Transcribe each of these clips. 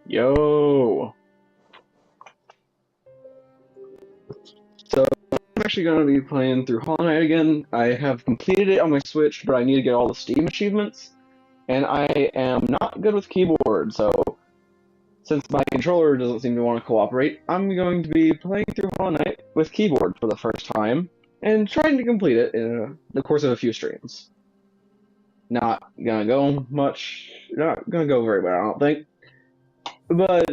Yo! So, I'm actually going to be playing through Hollow Knight again. I have completed it on my Switch, but I need to get all the Steam achievements. And I am not good with keyboard, so since my controller doesn't seem to want to cooperate, I'm going to be playing through Hollow Knight with keyboard for the first time, and trying to complete it in the course of a few streams. Not gonna go much, not gonna go very well, I don't think. But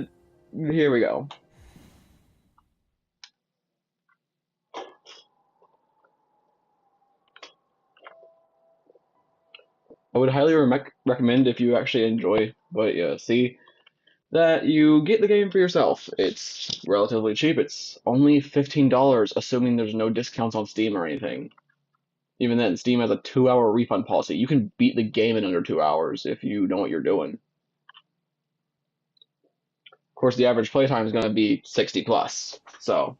here we go. I would highly recommend if you actually enjoy what you see that you get the game for yourself. It's relatively cheap. It's only $15, assuming there's no discounts on Steam or anything. Even then, Steam has a 2-hour refund policy. You can beat the game in under 2 hours if you know what you're doing. Of course, the average playtime is going to be 60 plus, so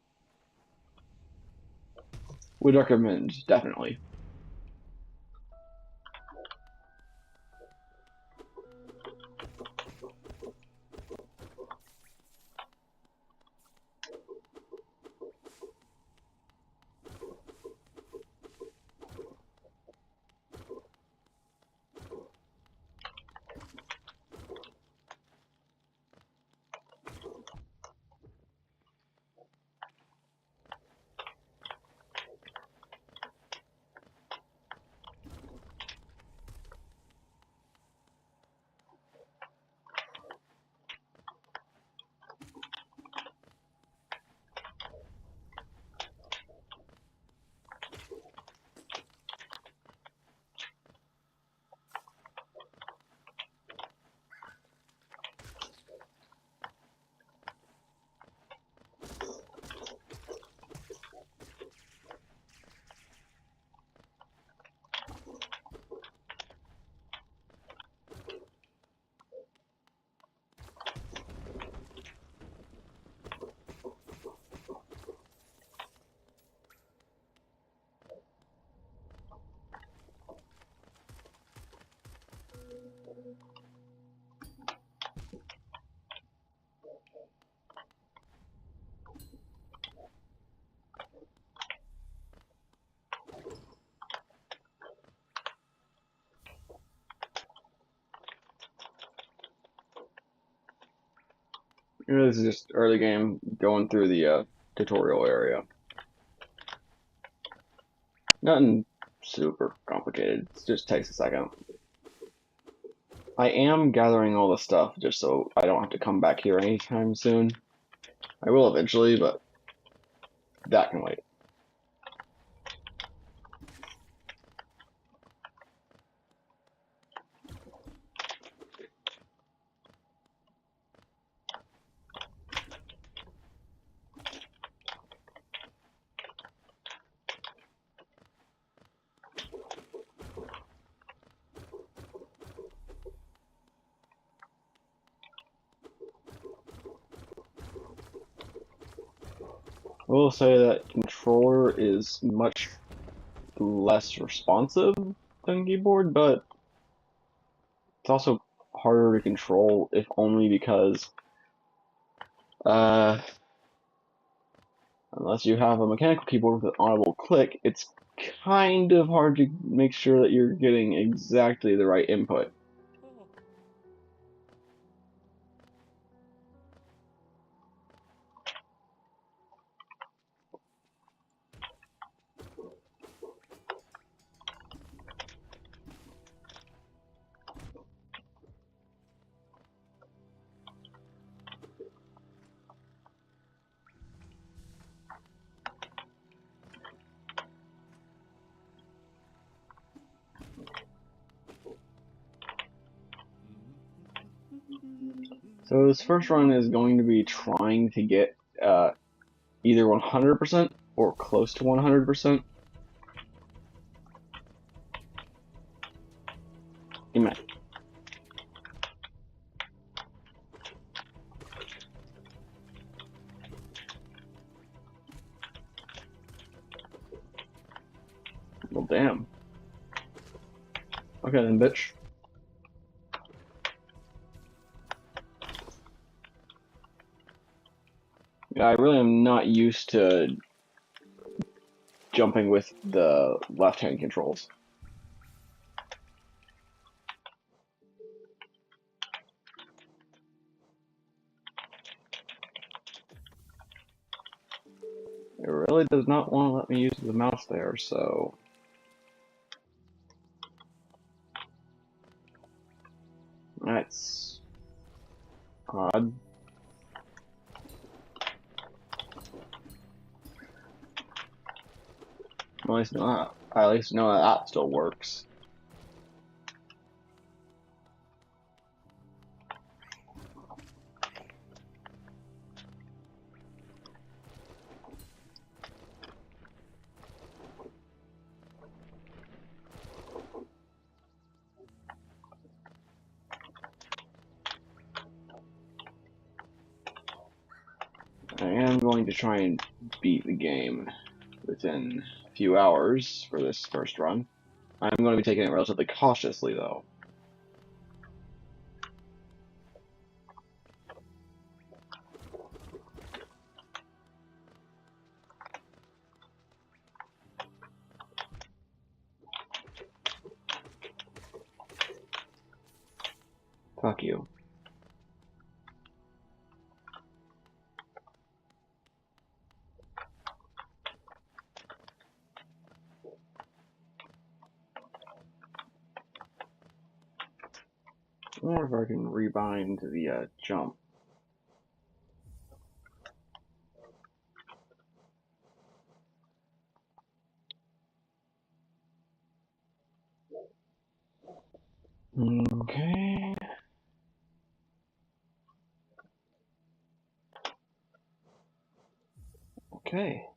would recommend, definitely. This is just early game going through the tutorial area. Nothing super complicated. It just takes a second. I am gathering all the stuff just so I don't have to come back here anytime soon. I will eventually, but that can wait. I will say that controller is much less responsive than keyboard, but it's also harder to control, if only because uh, unless you have a mechanical keyboard with an audible click, it's kind of hard to make sure that you're getting exactly the right input. So this first run is going to be trying to get either 100% or close to 100%. Amen. Well, damn. Okay then, bitch. Yeah, I really am not used to jumping with the left-hand controls. It really does not want to let me use the mouse there, so... That's... odd. Well, at least know that that still works. I am going to try and beat the game within a few hours for this first run. I'm going to be taking it relatively cautiously, though. Fuck you. I wonder if I can rebind the jump. Okay. Okay.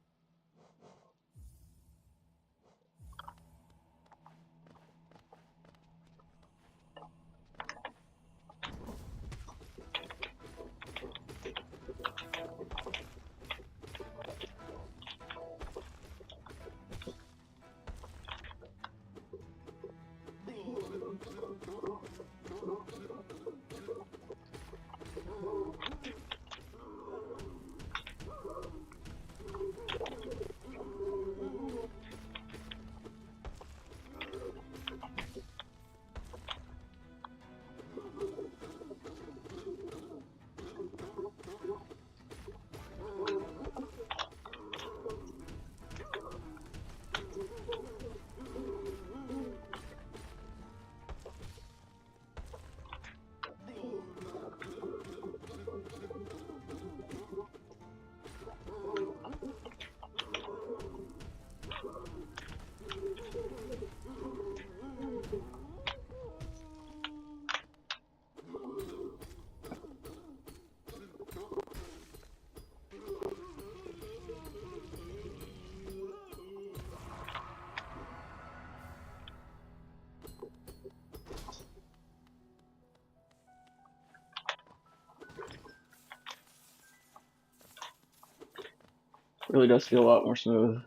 Really does feel a lot more smooth.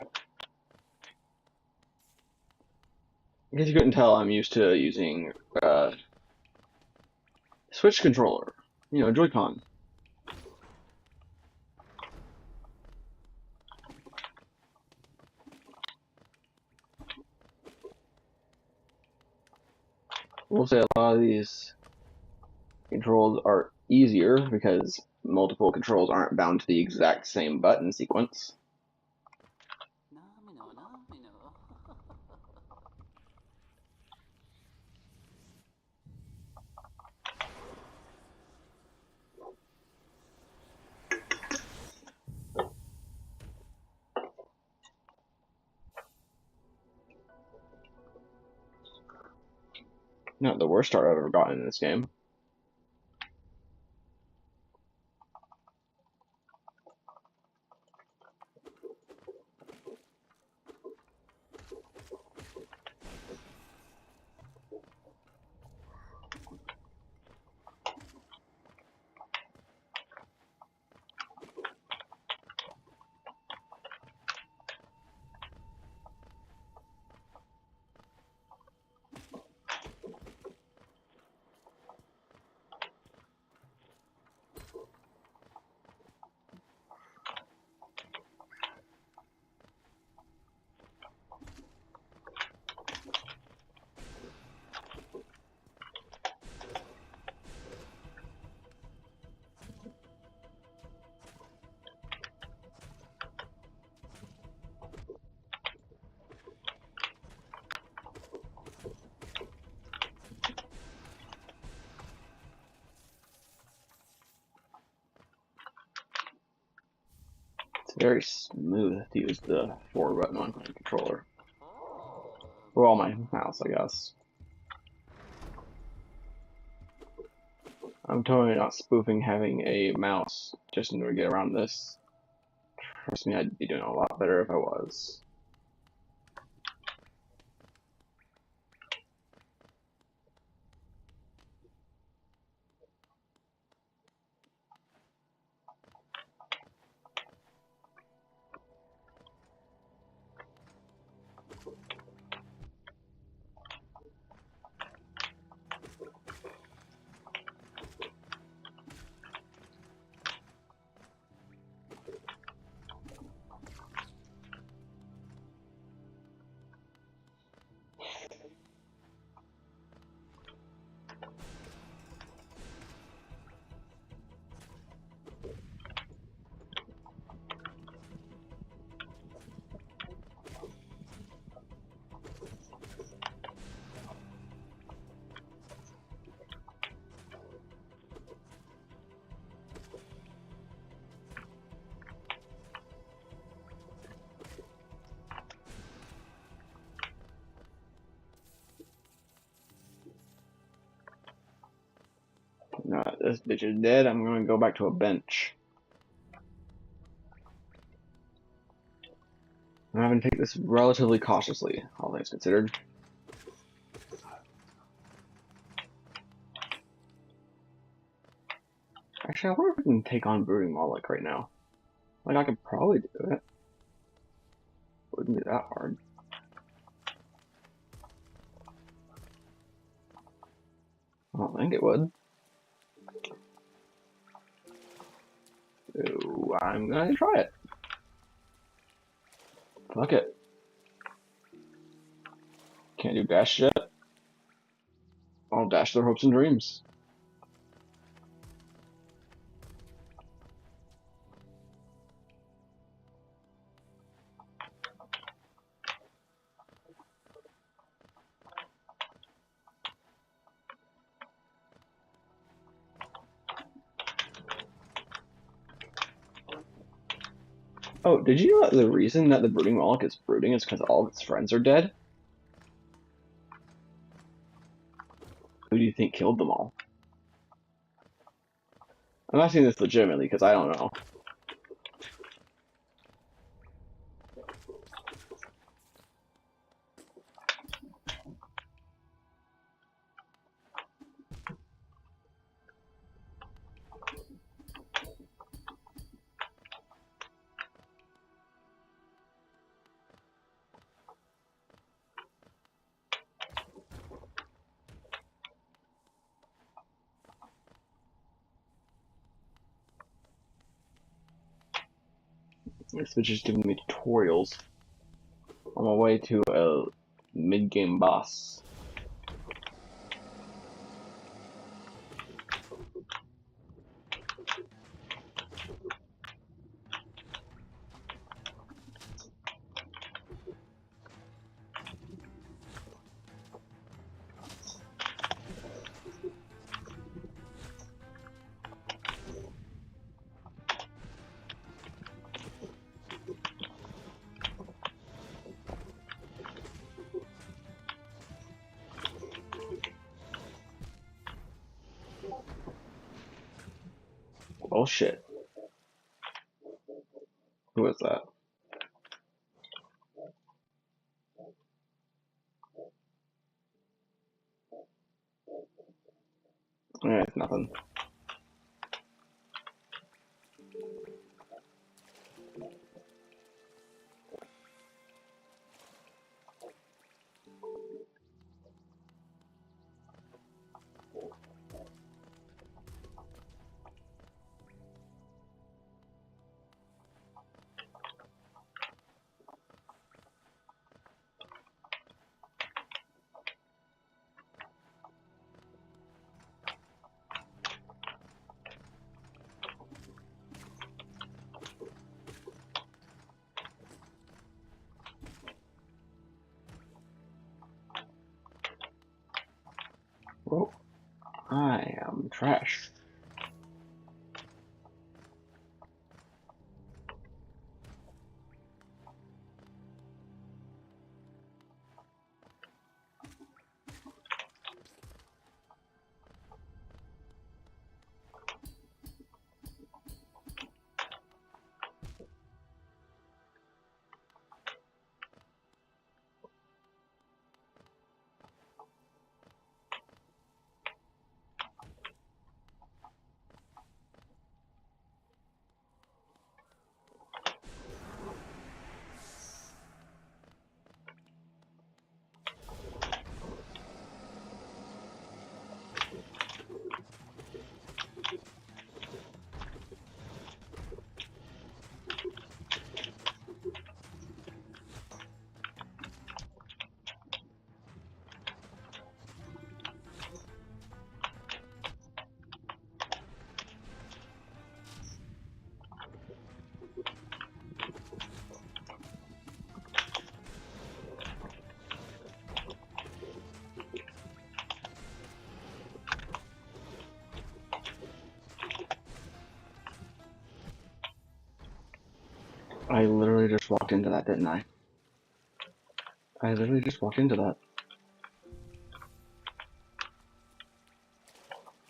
I guess you couldn't tell I'm used to using Switch controller. You know, Joy-Con. We'll say a lot of these controls are easier because multiple controls aren't bound to the exact same button sequence. Not the worst start I've ever gotten in this game. It's very smooth to use the forward button on my controller. Well, my mouse, I guess. I'm totally not spoofing having a mouse just in order to get around this. Trust me, I'd be doing a lot better if I was. This bitch is dead. I'm going to go back to a bench. I'm having to take this relatively cautiously, all things considered. Actually, I wonder if I can take on Brooding Moloch right now. Like, I could probably do it. Wouldn't be that hard. I don't think it would. So, I'm gonna try it. Fuck it. Can't do dash yet. I'll dash their hopes and dreams. Oh, did you know that the reason that the Brooding Moloch is brooding is because all of its friends are dead? Who do you think killed them all? I'm asking this legitimately because I don't know. This bitch is giving me tutorials on my way to a mid-game boss. Oh shit. Who is that? It's nothing. Whoa. I am trash. I literally just walked into that, didn't I? I literally just walked into that.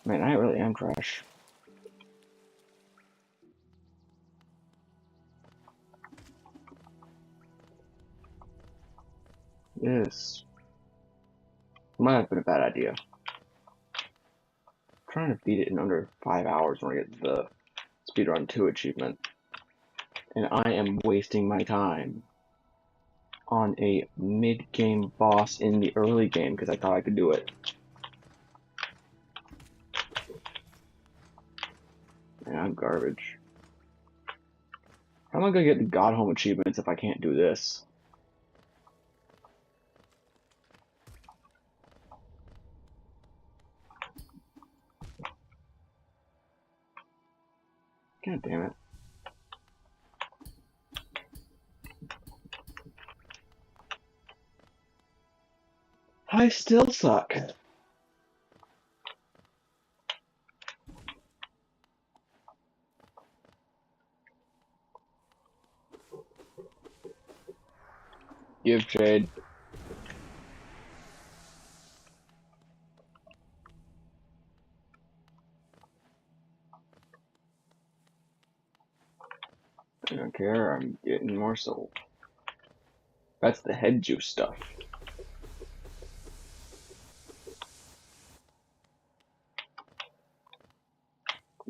Man, I really am trash. This might have been a bad idea. I'm trying to beat it in under 5 hours when I get the speedrun 2 achievement. And I am wasting my time on a mid-game boss in the early game because I thought I could do it. Man, I'm garbage. How am I gonna get the God Home achievements if I can't do this? God damn it. I still suck. Give Jade. I don't care, I'm getting more soul. That's the head juice stuff.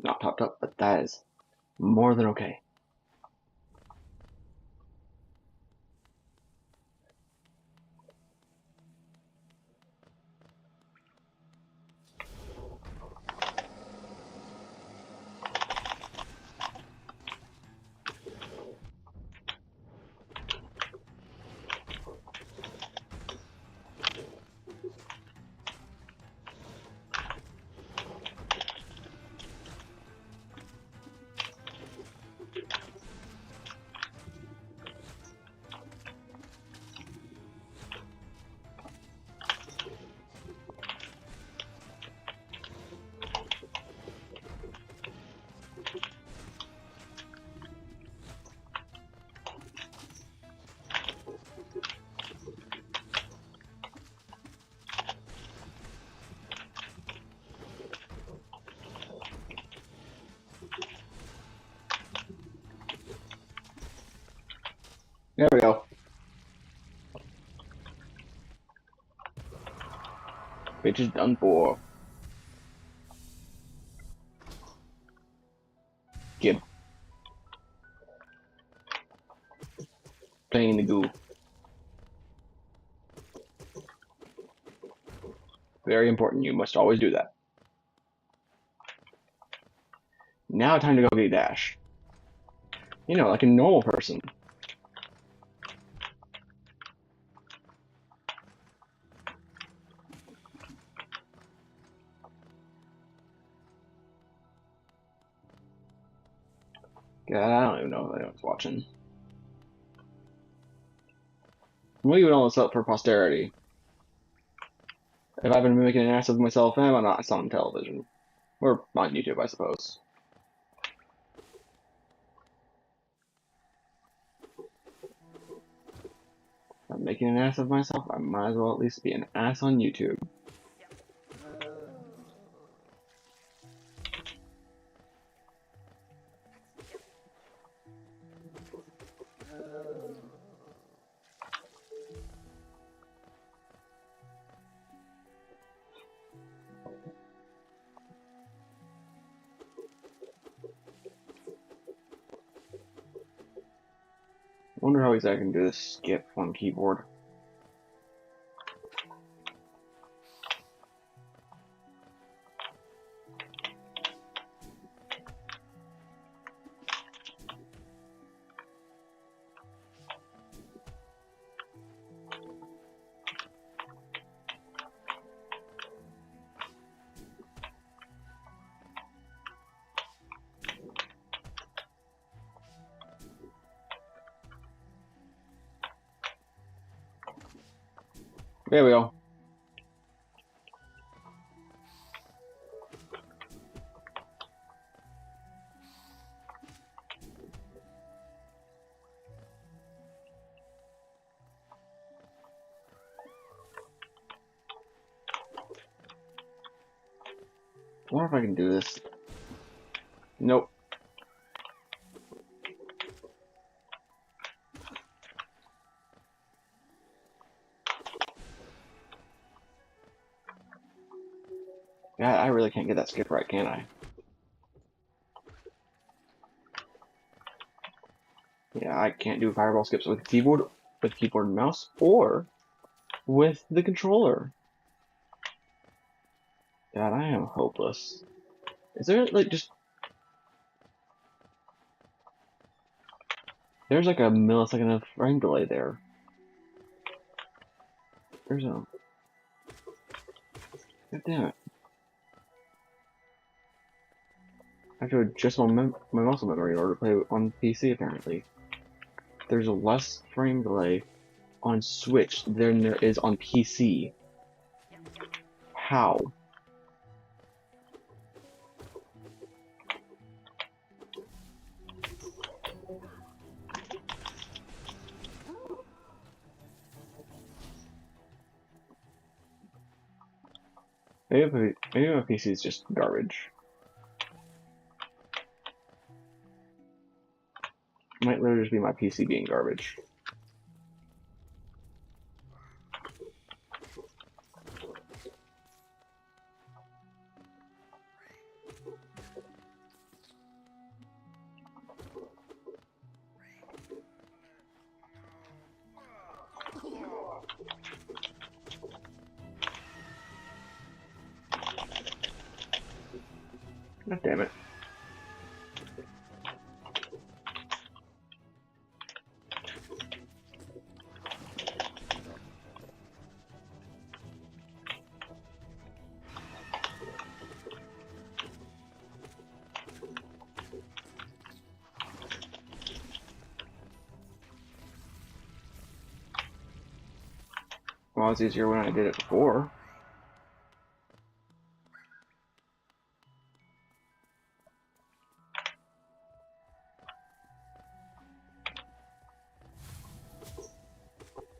Not topped up, but that is more than okay. There we go. Bitch is done for. Gib. Playing the goo. Very important, you must always do that. Now time to go get Dash. You know, like a normal person. God, I don't even know if anyone's watching. I'm leaving all this up for posterity. If I've been making an ass of myself, I'm not. It's on television. Or on YouTube, I suppose. If I'm making an ass of myself, I might as well at least be an ass on YouTube. I wonder how exactly I can do this skip on keyboard. There we go. I wonder if I can do this. Nope. Yeah, I really can't get that skip right, can I? Yeah, I can't do fireball skips with keyboard and mouse, or with the controller. God, I am hopeless. Is there like just... There's like a millisecond of frame delay there. There's a... God damn it. I have to adjust my muscle memory in order to play on PC, apparently. There's a less frame delay on Switch than there is on PC. How? Maybe my PC is just garbage. It might literally just be my PC being garbage. God damn it. Well, it's easier when I did it before.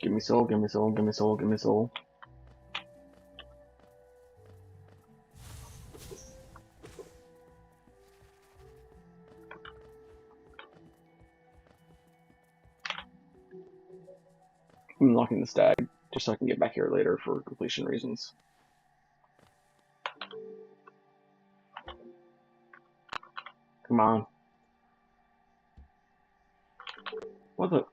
Give me soul, give me soul, give me soul, give me soul. I'm unlocking the stag, just so I can get back here later for completion reasons. Come on. What the?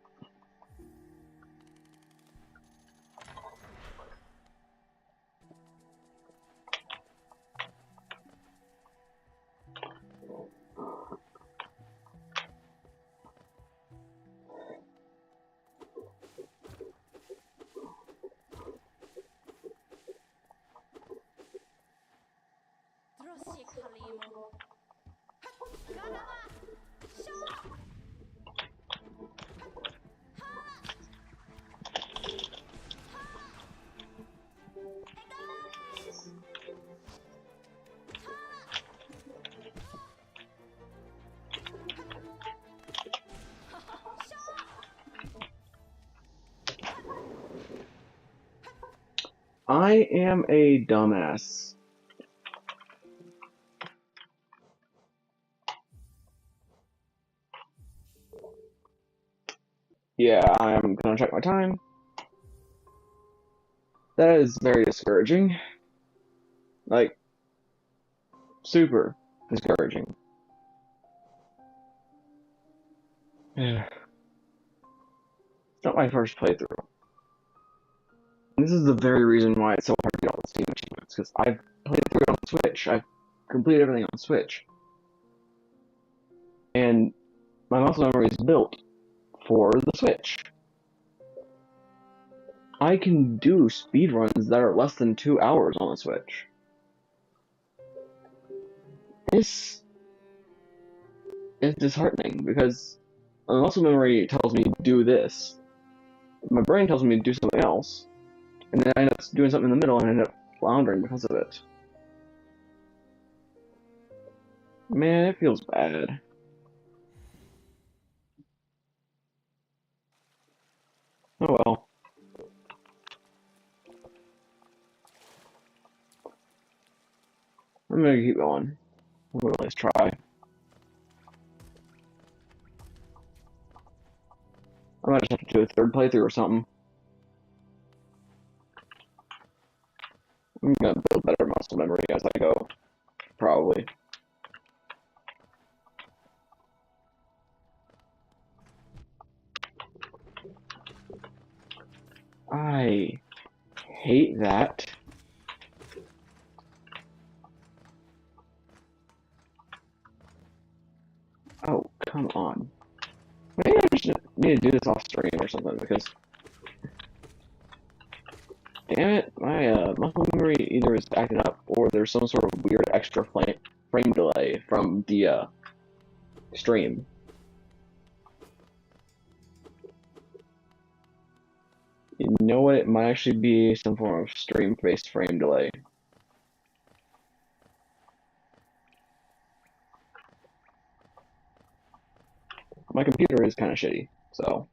I am a dumbass. Yeah, I'm gonna check my time. That is very discouraging. Like, super discouraging. Yeah. It's not my first playthrough. And this is the very reason why it's so hard to get all the Steam achievements, because I've played through it on Switch. I've completed everything on Switch. And my muscle memory is built for the Switch. I can do speedruns that are less than 2 hours on the Switch. This is disheartening, because my muscle memory tells me do this. My brain tells me to do something else. And then I end up doing something in the middle and I end up floundering because of it. Man, it feels bad. Oh well. I'm gonna keep going. We'll at least try. I might just have to do a third playthrough or something. I'm gonna build better muscle memory as I go, probably. I hate that. Oh, come on. Maybe I just need to do this off stream or something, because damn it, my muscle memory either is acting up or there's some sort of weird extra frame delay from the stream. You know what? It might actually be some form of stream-based frame delay. My computer is kind of shitty, so.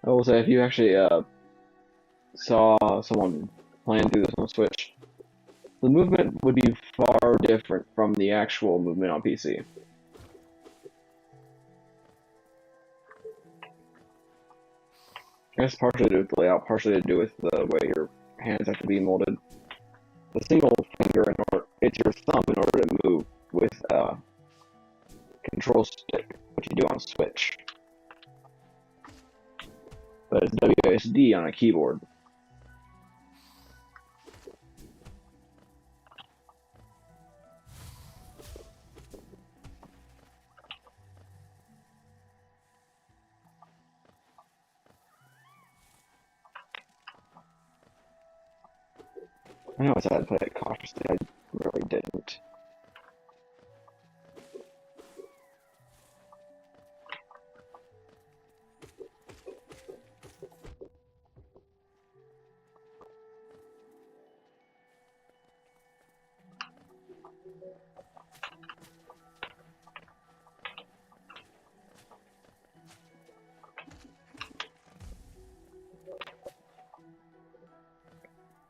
I will say, if you actually saw someone playing through this on Switch, the movement would be far different from the actual movement on PC. I guess partially to do with the layout, partially to do with the way your hands have to be molded. The single finger, it's your thumb in order to move with control stick, which you do on Switch. But it's WSD on a keyboard. I know I said I'd play it cautiously, I really didn't.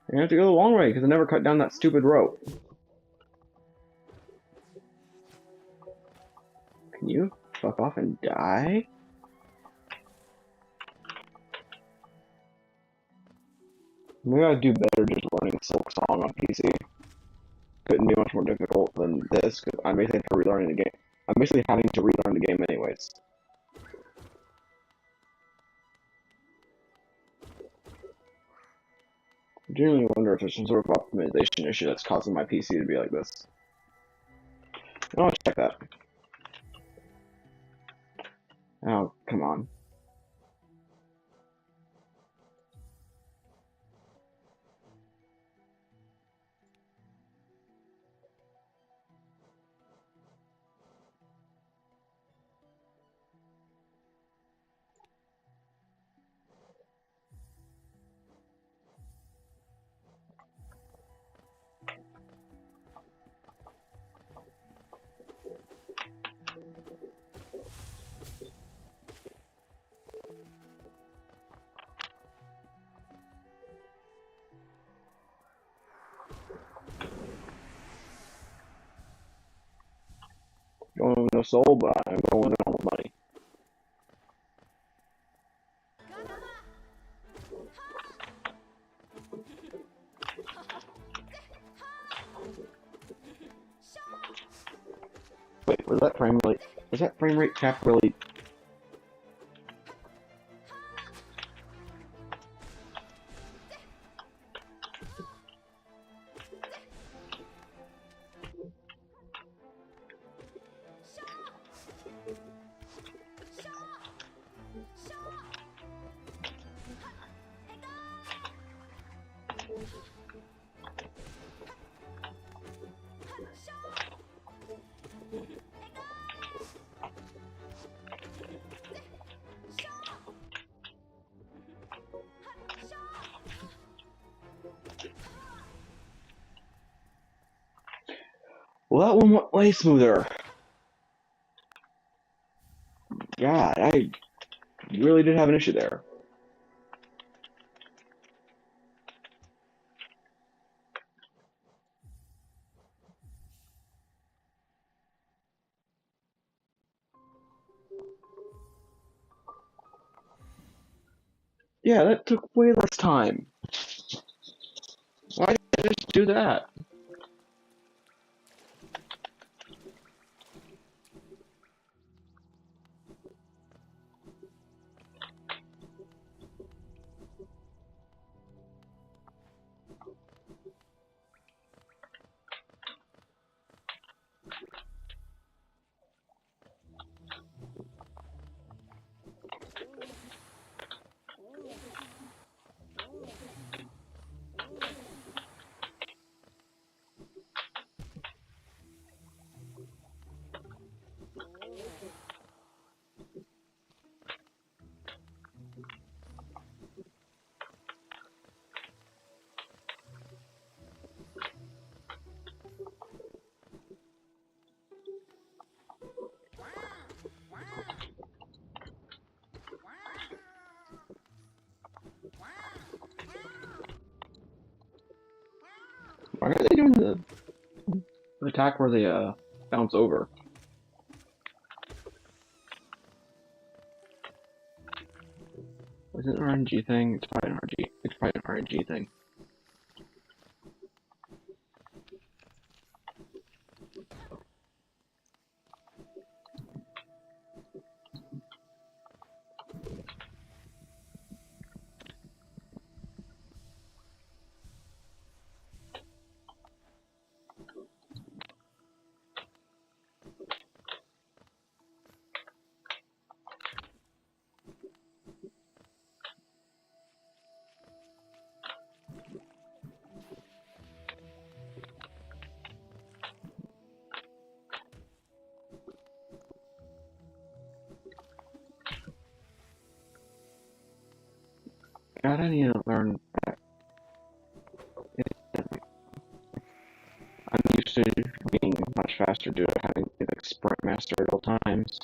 You're gonna have to go the long way because I never cut down that stupid rope. Can you fuck off and die? Maybe I'd do better just learning Silk Song on PC. Couldn't be much more difficult than this because I'm basically relearning the game. I'm basically having to relearn the game anyways. I genuinely wonder if there's some sort of optimization issue that's causing my PC to be like this. I want to check that. Oh, come on. Going with no soul, but I'm going with all the money. Wait, was that frame rate? Was that frame rate cap really? Well, that one went way smoother. God, I really did have an issue there. Yeah, that took way less time. Why did I just do that? Why are they doing the attack where they bounce over? Is it an RNG thing? It's probably an RNG. It's probably an RNG thing. God, I need to learn that. I'm used to being much faster due to having like sprint master at all times.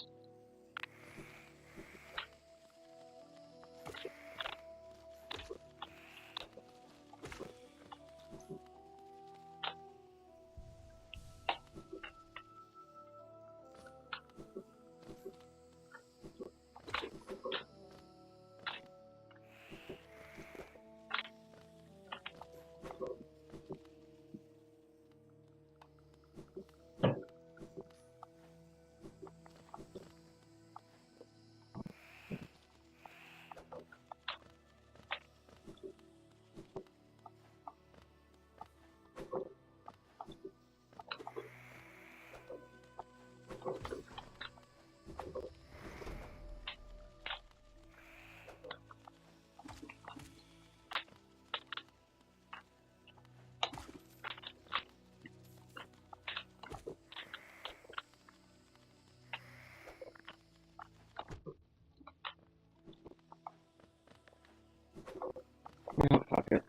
Oh, fuck it.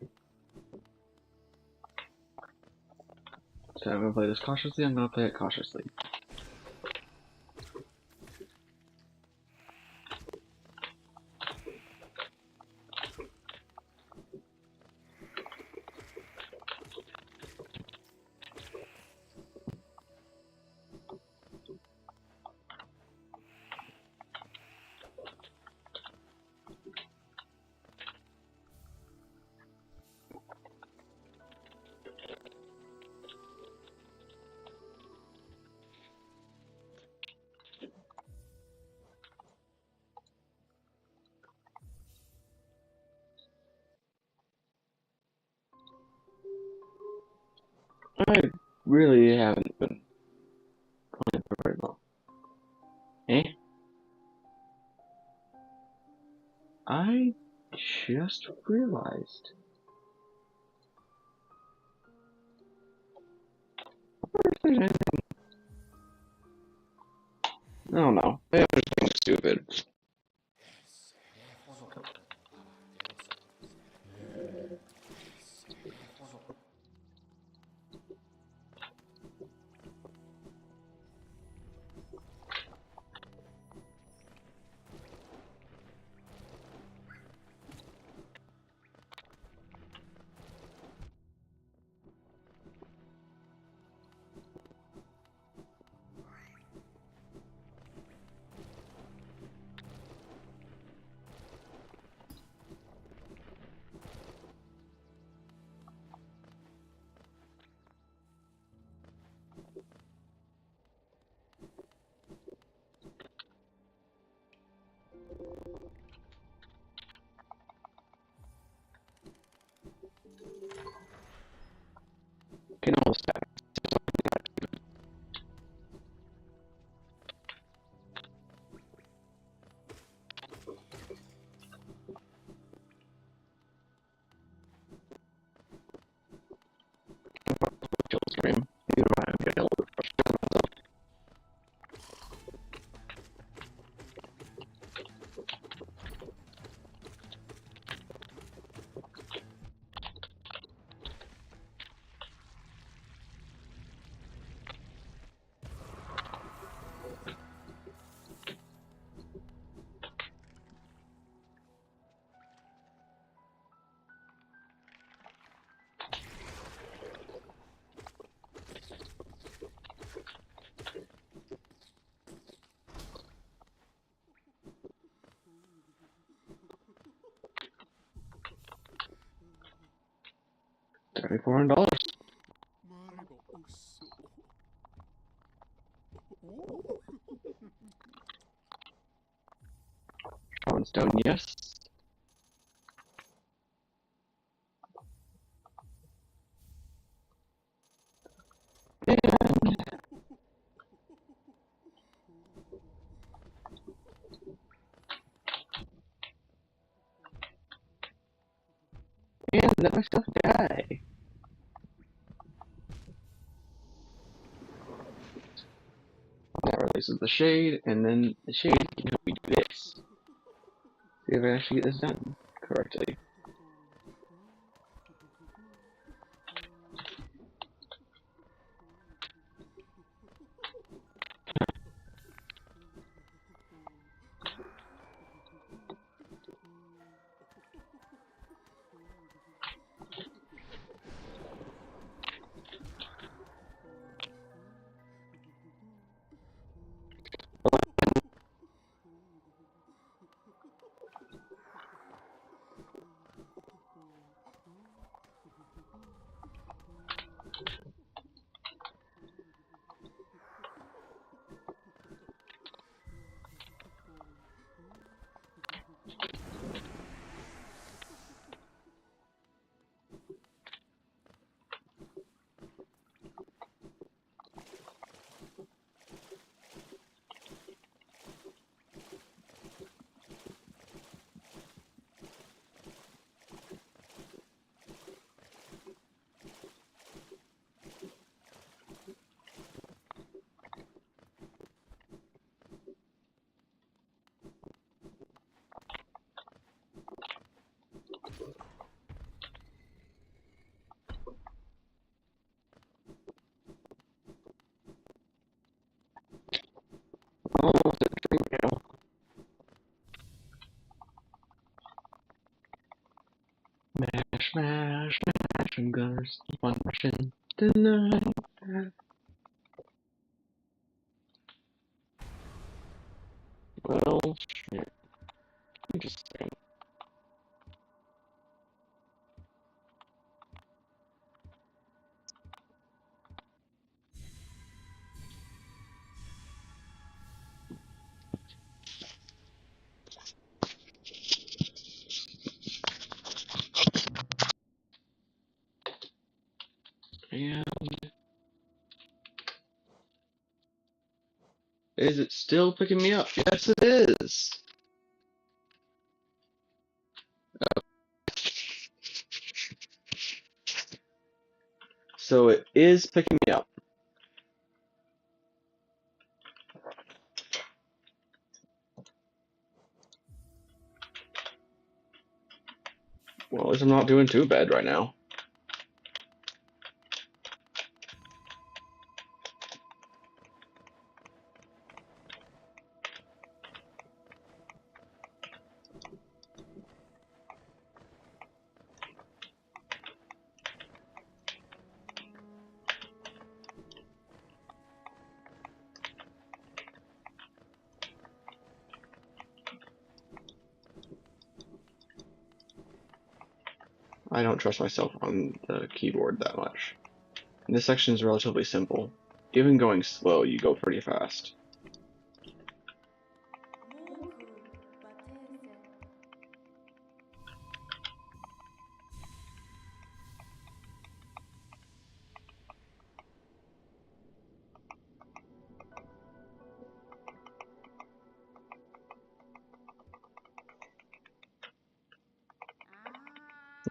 So I'm gonna play this cautiously, I'm gonna play it cautiously. I really haven't been playing for very long. Eh? I just realized. If there's anything. I don't know. Maybe I'm just being stupid. $7,400. Shaman stone, yes. And let myself die. That releases the shade, and then the shade can help me do this. See if I actually get this done correctly. Almost at the dream now. Mash, mash, mash, I'm gonna keep on mashing tonight. Well, shit. Just a second. And is it still picking me up? Yes, it is. So it is picking me up. Well, at least I'm not doing too bad right now. I don't trust myself on the keyboard that much. And this section is relatively simple. Even going slow, you go pretty fast.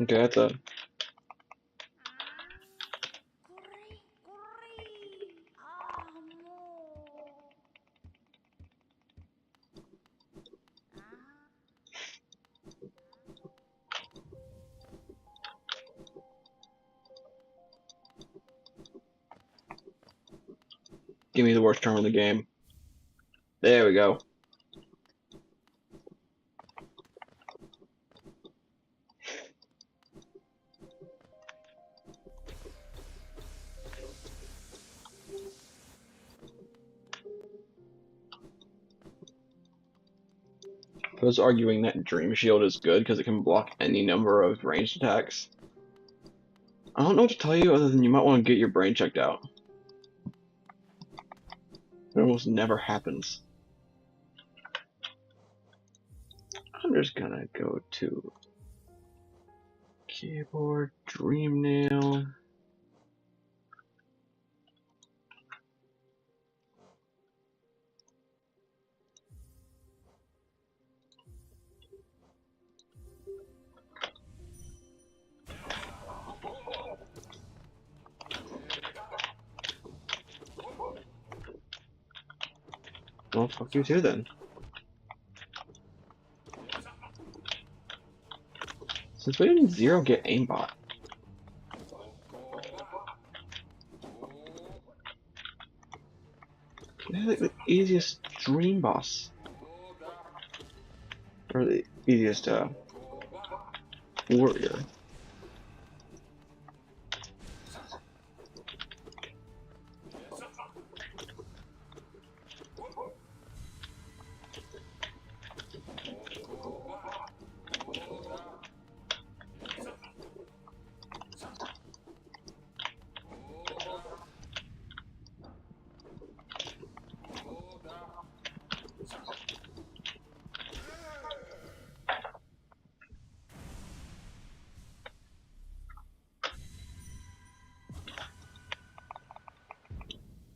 Okay, that's a... Give me the worst term in the game. There we go. I was arguing that Dream Shield is good because it can block any number of ranged attacks. I don't know what to tell you other than you might want to get your brain checked out. It almost never happens. I'm just gonna go to keyboard, dream nail. Well, fuck you too then. Since we didn't zero get aimbot. They're like the easiest dream boss. Or the easiest warrior.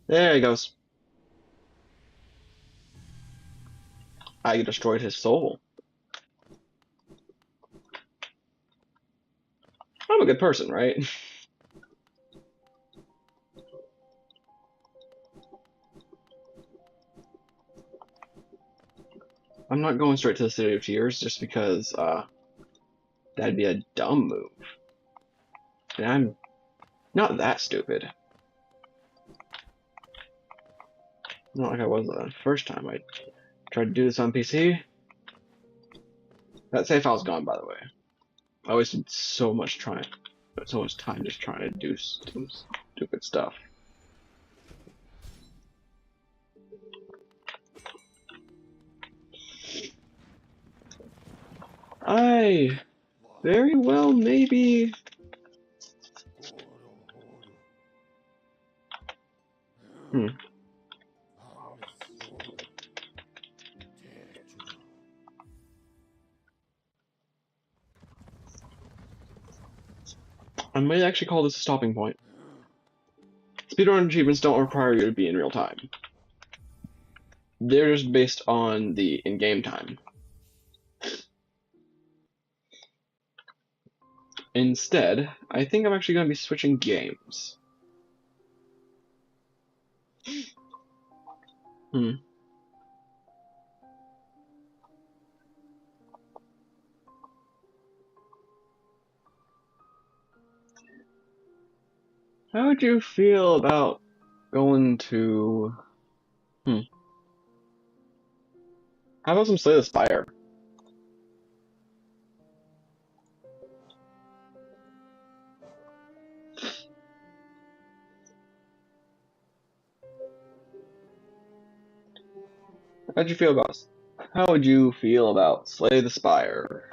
There he goes. I destroyed his soul. I'm a good person, right? I'm not going straight to the City of Tears just because that'd be a dumb move. And I'm not that stupid. Not like I was the first time I tried to do this on PC. That save file's gone, by the way. I wasted so much time just trying to do stupid stuff. I very well maybe. I might actually call this a stopping point. Speedrun achievements don't require you to be in real time. They're just based on the in-game time. Instead, I think I'm actually going to be switching games. How would you feel about going to... How about some Slay the Spire? How'd you feel about... How would you feel about Slay the Spire?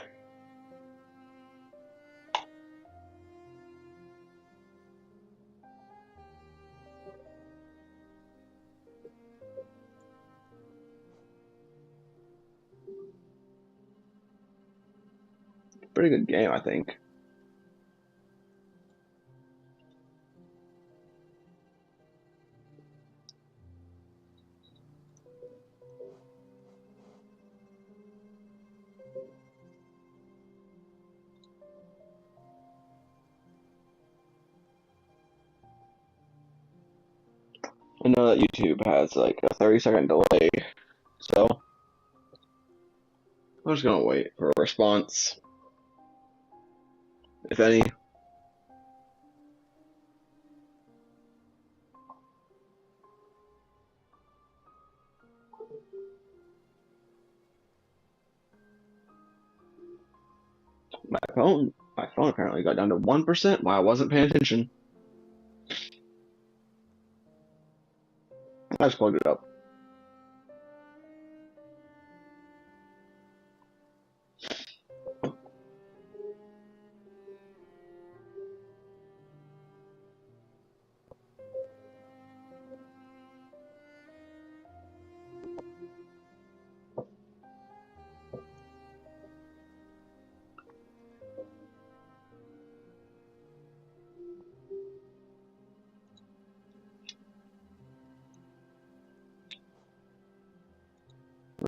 Pretty good game, I think. I know that YouTube has like a 30-second delay, so I'm just gonna wait for a response, if any. My phone apparently got down to 1% while I wasn't paying attention. I just plugged it up.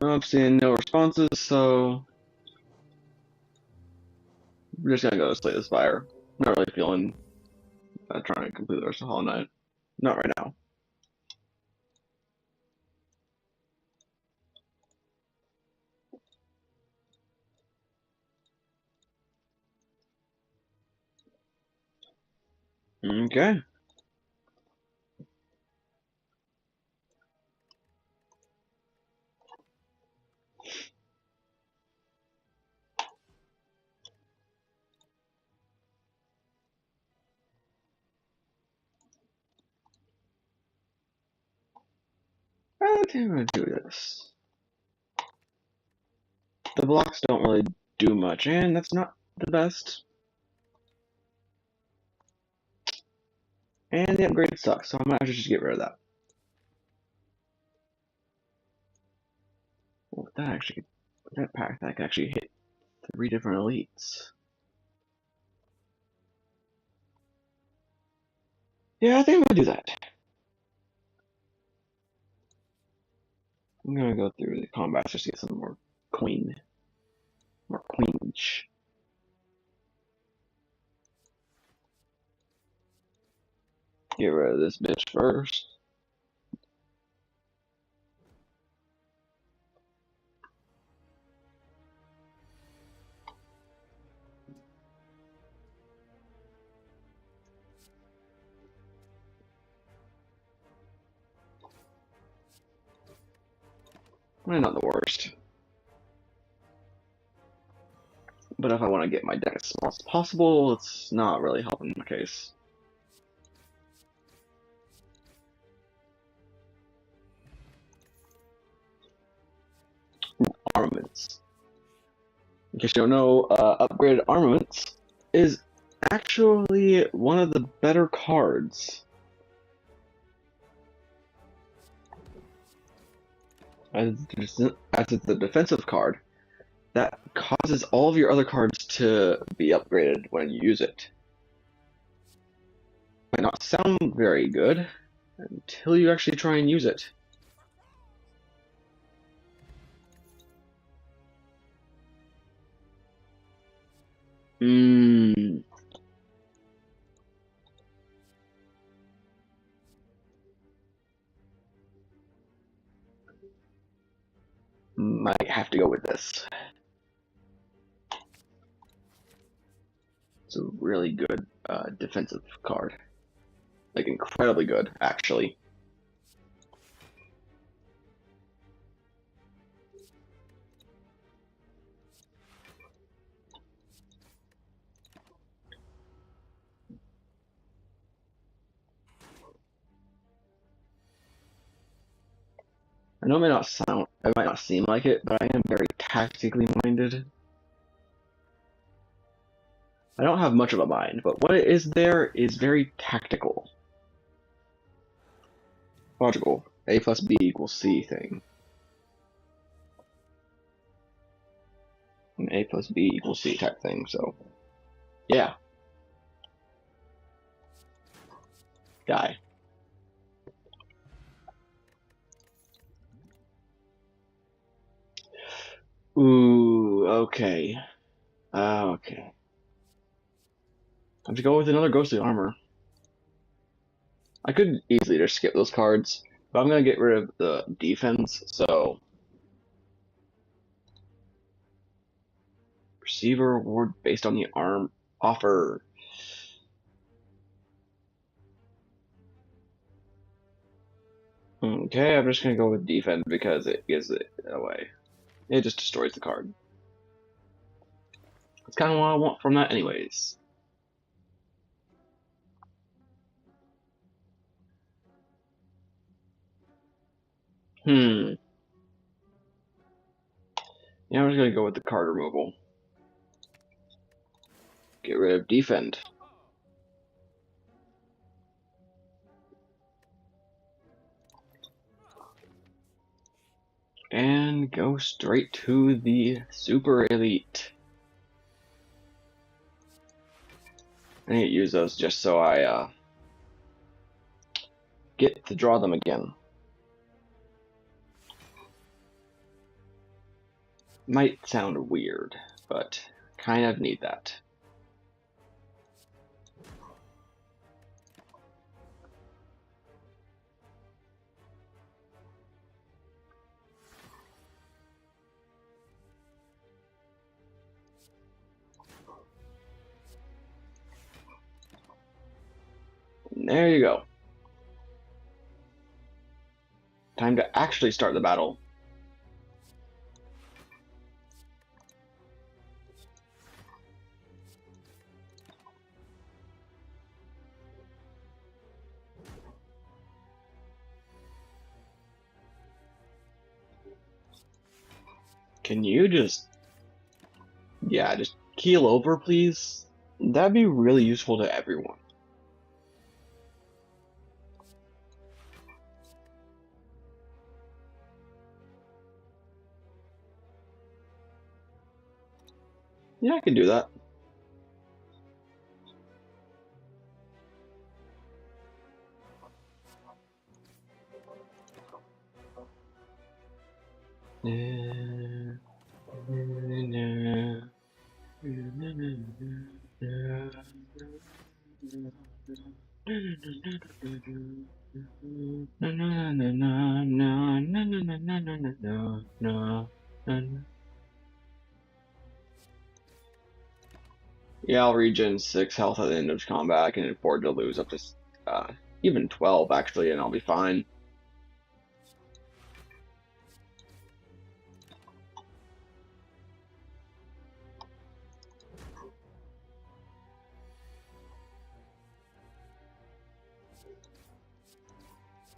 I've seen no responses, so we're just gonna go slay the spire. Not really feeling trying to complete the rest of Hollow Knight. Not right now. Okay. I think I'm gonna do this. The blocks don't really do much, and that's not the best. And the upgrade sucks, so I might just get rid of that. Well, that pack that can actually hit 3 different elites. Yeah, I think I'm gonna do that. I'm gonna go through the combats just to get some more queenage. Get rid of this bitch first. Well, not the worst. But if I want to get my deck as small as possible, it's not really helping my case. Armaments. In case you don't know, upgraded armaments is actually one of the better cards. As it's a defensive card, that causes all of your other cards to be upgraded when you use it. Might not sound very good until you actually try and use it. Might have to go with this. It's a really good defensive card. Like, incredibly good, actually. I know it might not seem like it, but I am very tactically minded. I don't have much of a mind, but what it is there is very tactical. Logical. A plus B equals C thing. An A plus B equals C type thing, so. Yeah. Die. Ooh, okay. Okay. I have to go with another ghostly armor. I could easily just skip those cards, but I'm gonna get rid of the defense, so. Receiver reward based on the arm offer. Okay, I'm just gonna go with defend because it gives it away. It just destroys the card. That's kind of what I want from that anyways. Yeah, I'm just gonna go with the card removal. Get rid of defend. And go straight to the super elite. I need to use those just so I get to draw them again. Might sound weird, but kind of need that. And there you go. Time to actually start the battle. Can you just keel over, please? That'd be really useful to everyone. Yeah, I can do that. Yeah, I'll regen 6 health at the end of combat. I can afford to lose up to even 12 actually, and I'll be fine.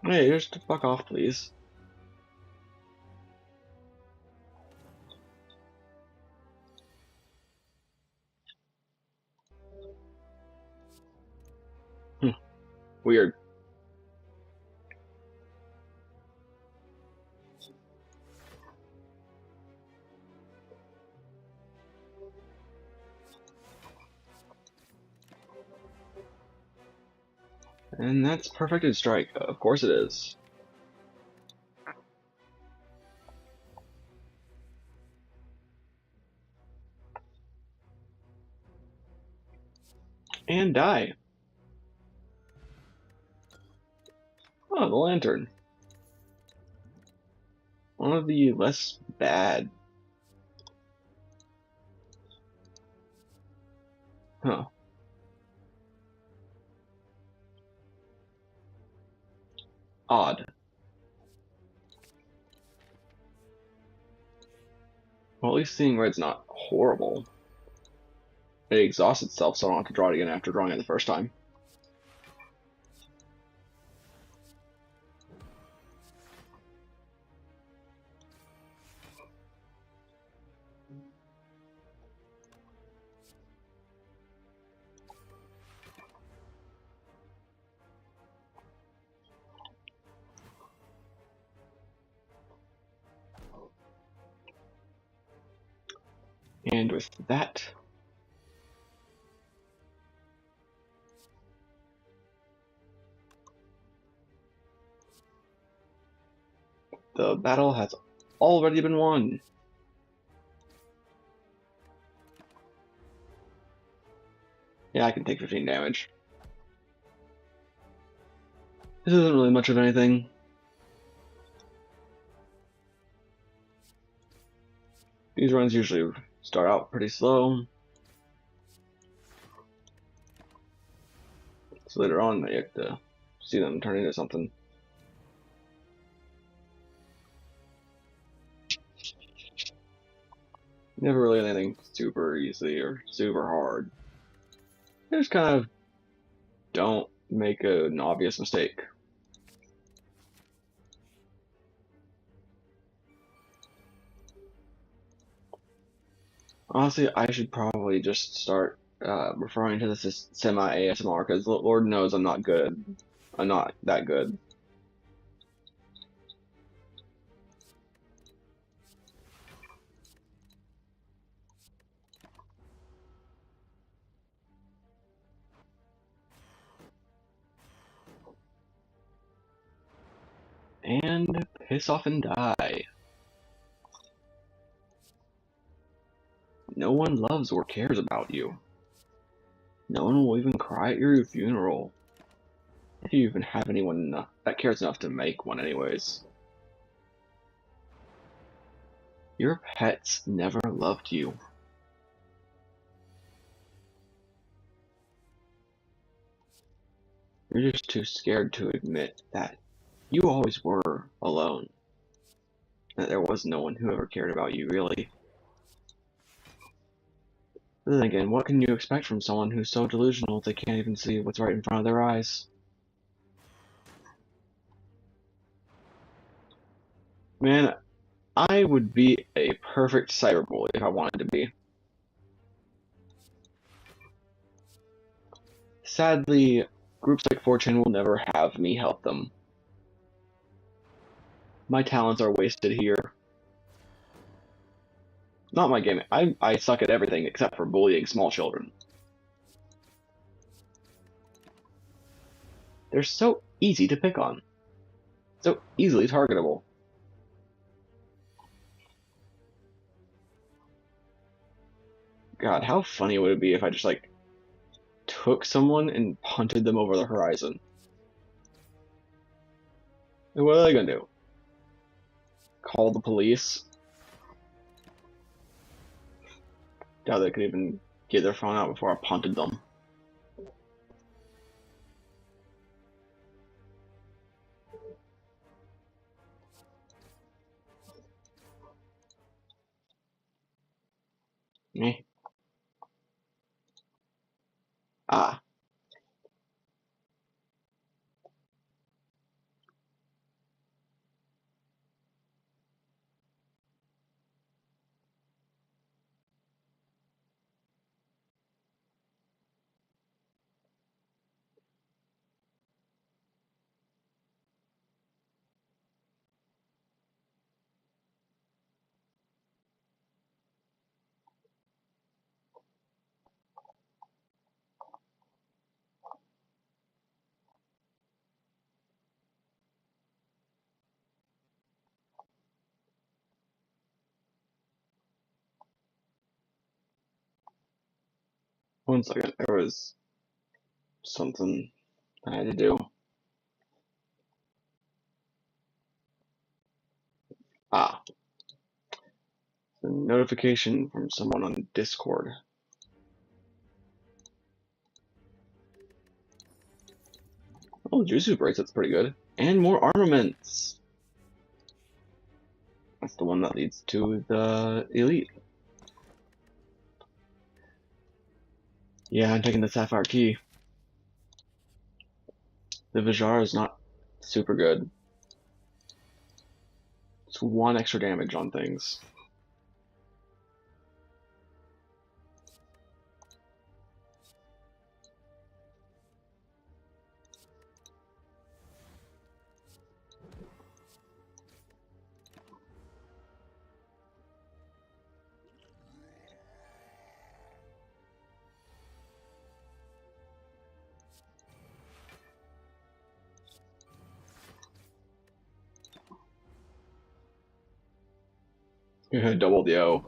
Hey, just fuck off, please. Weird. And that's perfected strike. Of course it is. And die. Oh, the lantern. One of the less bad. Huh. Odd. Well, at least seeing red's not horrible. It exhausts itself, so I don't have to draw it again after drawing it the first time. And with that, the battle has already been won. Yeah, I can take 15 damage. This isn't really much of anything. These runs usually start out pretty slow. So later on, you have to see them turn into something. Never really anything super easy or super hard. Just kind of don't make an obvious mistake. Honestly, I should probably just start referring to this as semi-ASMR, because Lord knows I'm not good. I'm not that good. And piss off and die. no one loves or cares about you. No one will even cry at your funeral. If you even have anyone that cares enough to make one anyways. Your pets never loved you. You're just too scared to admit that you always were alone. That there was no one who ever cared about you, really. But then again, what can you expect from someone who's so delusional they can't even see what's right in front of their eyes? Man, I would be a perfect cyberbully if I wanted to be. Sadly, groups like 4chan will never have me help them. My talents are wasted here. Not my game. I suck at everything except for bullying small children. They're so easy to pick on. So easily targetable. God, how funny would it be if I just, like, took someone and punted them over the horizon? And what are they gonna do? Call the police? Doubt they could even get their phone out before I punted them. Eh. Ah. One second, there was something I had to do. Ah. A notification from someone on Discord. Oh, Jutsu bracelet's pretty good. And more armaments! That's the one that leads to the elite. Yeah, I'm taking the Sapphire Key. The Vijar is not super good. It's 1 extra damage on things. Double the O.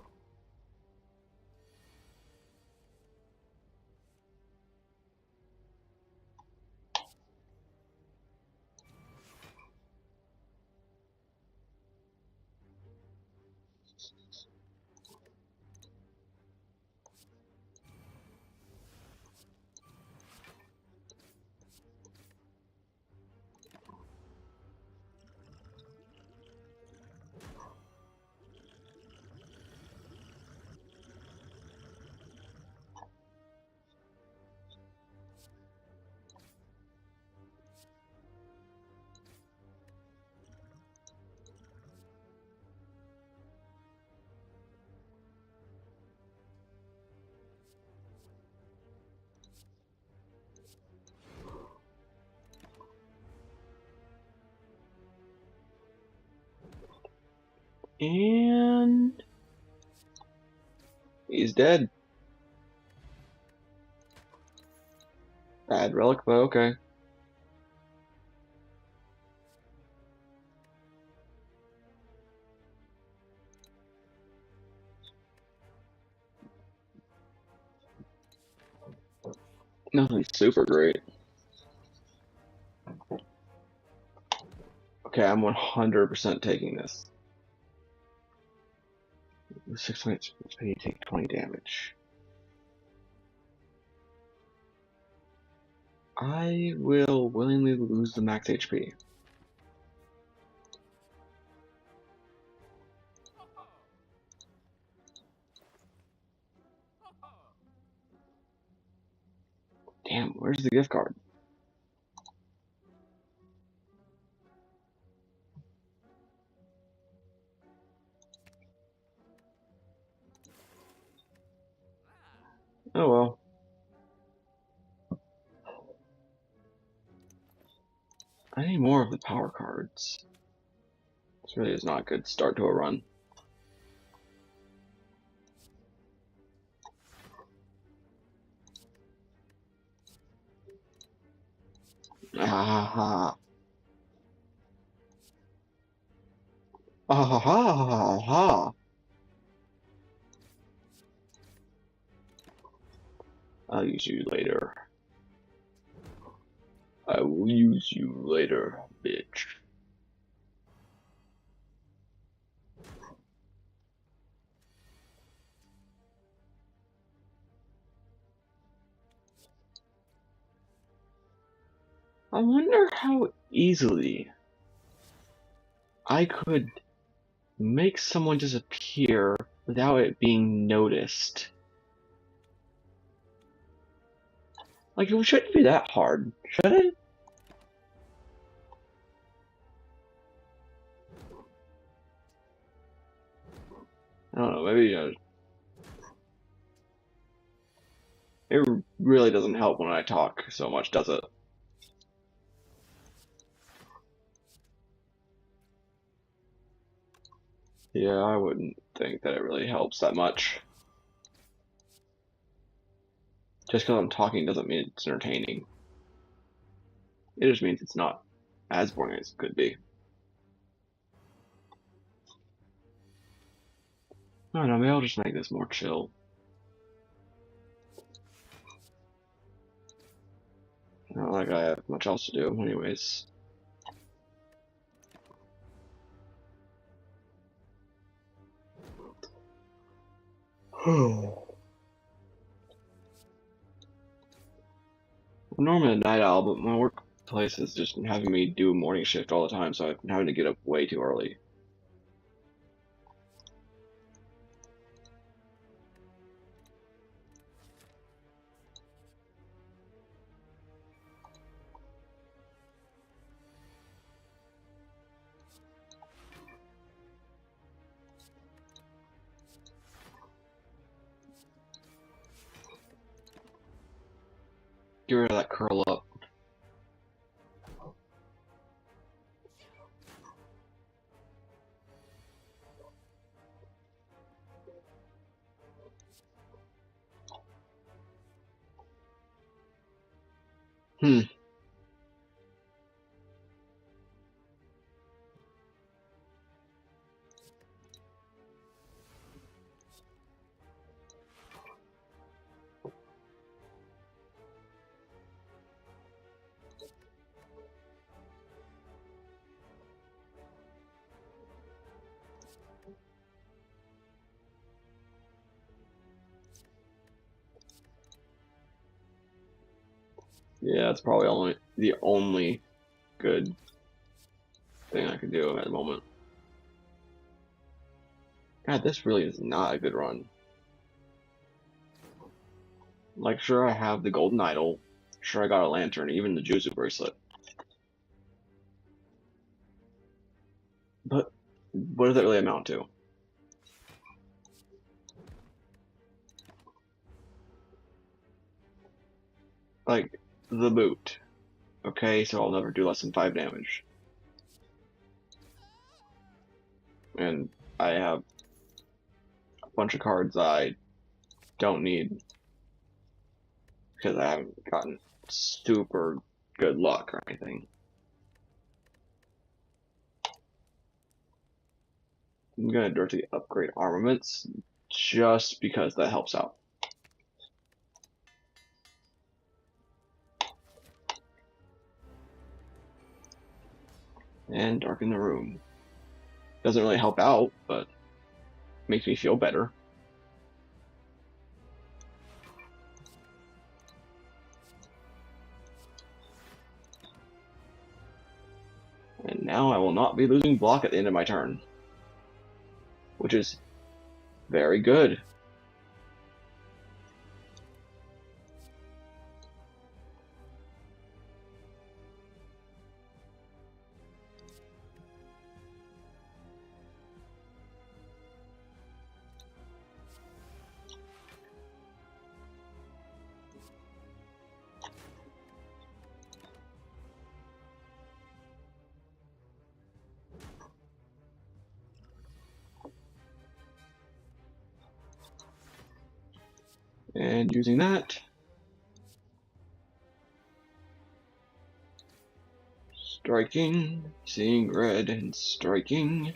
And he's dead. Bad relic, but okay. Nothing super great. Okay, I'm 100% taking this. 6 minutes, I need to take 20 damage. I will willingly lose the max HP. Damn, where's the gift card? Oh well. I need more of the power cards. This really is not a good start to a run. Ah, ah, ha, ha, ha, ha. I'll use you later. I will use you later, bitch. I wonder how easily I could make someone disappear without it being noticed. Like, it shouldn't be that hard, should it? I don't know, maybe it really doesn't help when I talk so much, does it? Yeah, I wouldn't think that it really helps that much. Just because I'm talking doesn't mean it's entertaining. It just means it's not as boring as it could be. I don't know, maybe I'll just make this more chill. Not like I have much else to do, anyways. I'm normally a night owl, but my workplace is just having me do morning shift all the time, so I'm having to get up way too early. Get rid of that curl up. Hmm. Yeah, that's probably the only good thing I can do at the moment. God, this really is not a good run. Like, sure, I have the golden idol. Sure, I got a lantern, even the Juzu bracelet. But what does that really amount to? Like, the boot. Okay, so I'll never do less than 5 damage. And I have a bunch of cards I don't need because I haven't gotten super good luck or anything. I'm gonna directly upgrade armaments just because that helps out. and darken the room. Doesn't really help out, but makes me feel better. And now I will not be losing block at the end of my turn, which is very good. And using that, striking, seeing red and striking.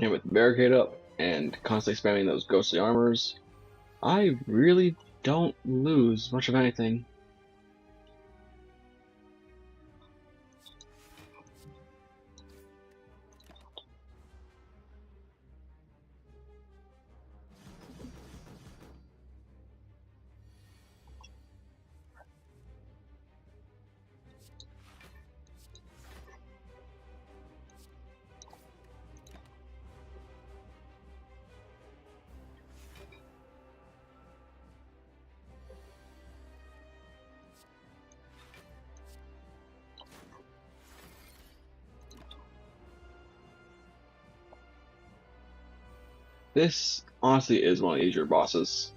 And with the barricade up and constantly spamming those ghostly armors, I really don't lose much of anything. This honestly is one of the easier bosses.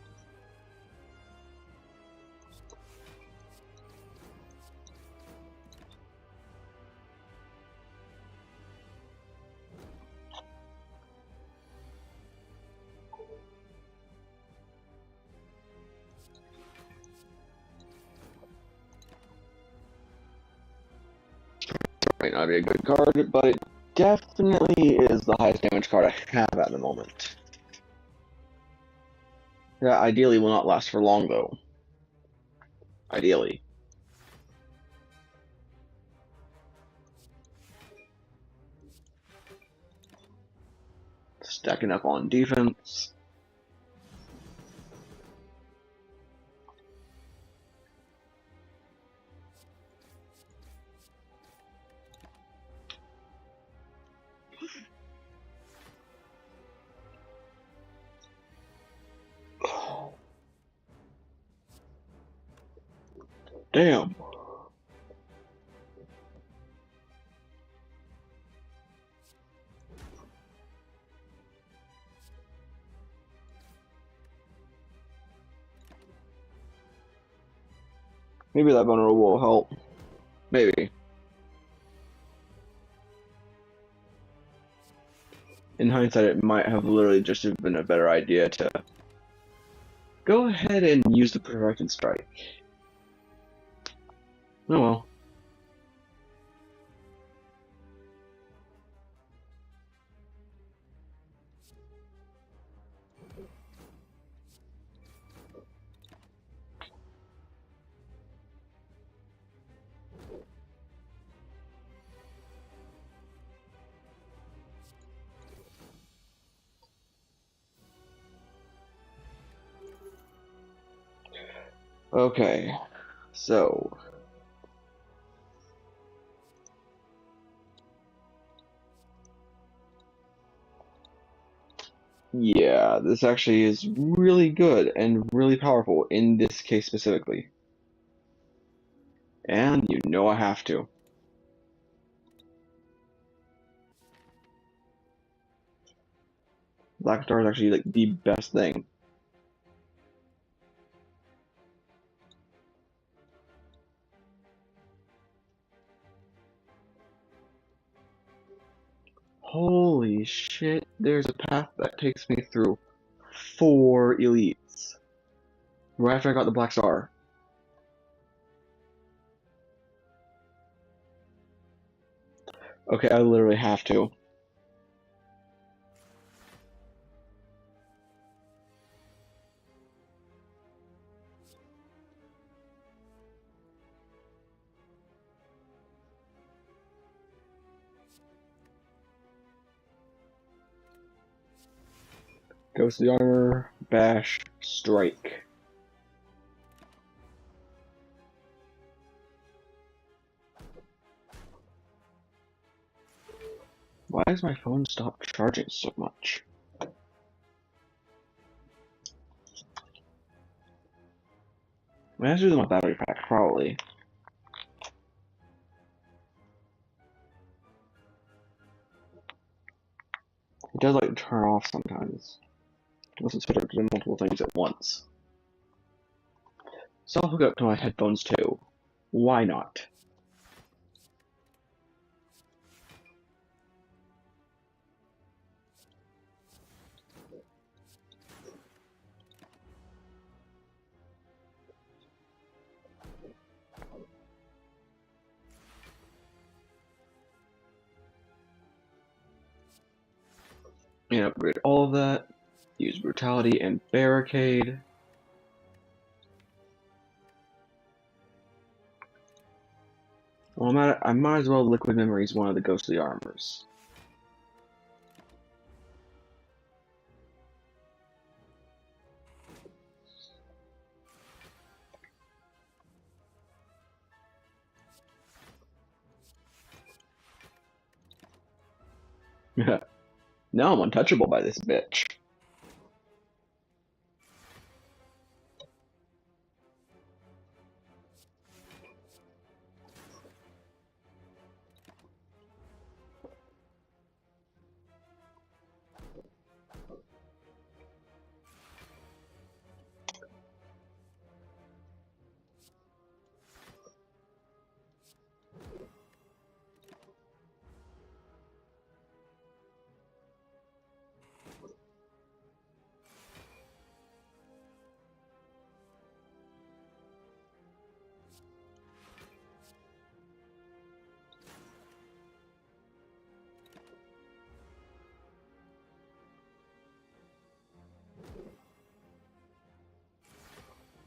Might not be a good card, but it definitely is the highest damage card I have at the moment. That ideally will not last for long, though. Ideally. Stacking up on defense. Damn. Maybe that vulnerable will help. Maybe. In hindsight, it might have literally just been a better idea to go ahead and use the Perfected Strike. Oh well. Okay, so yeah, this actually is really good and really powerful in this case specifically. And you know I have to. Black Star is actually like the best thing. Holy shit, there's a path that takes me through 4 elites. Right after I got the black star. Okay, I literally have to. Ghostly armor, bash, strike. Why does my phone stop charging so much? I have to do my battery pack, probably. It does like turn off sometimes. Unless it's hooked up to multiple things at once. So I'll hook up to my headphones too. Why not? And upgrade all of that. Use brutality and barricade. Well, I might as well liquid memories one of the ghostly armors. Now I'm untouchable by this bitch.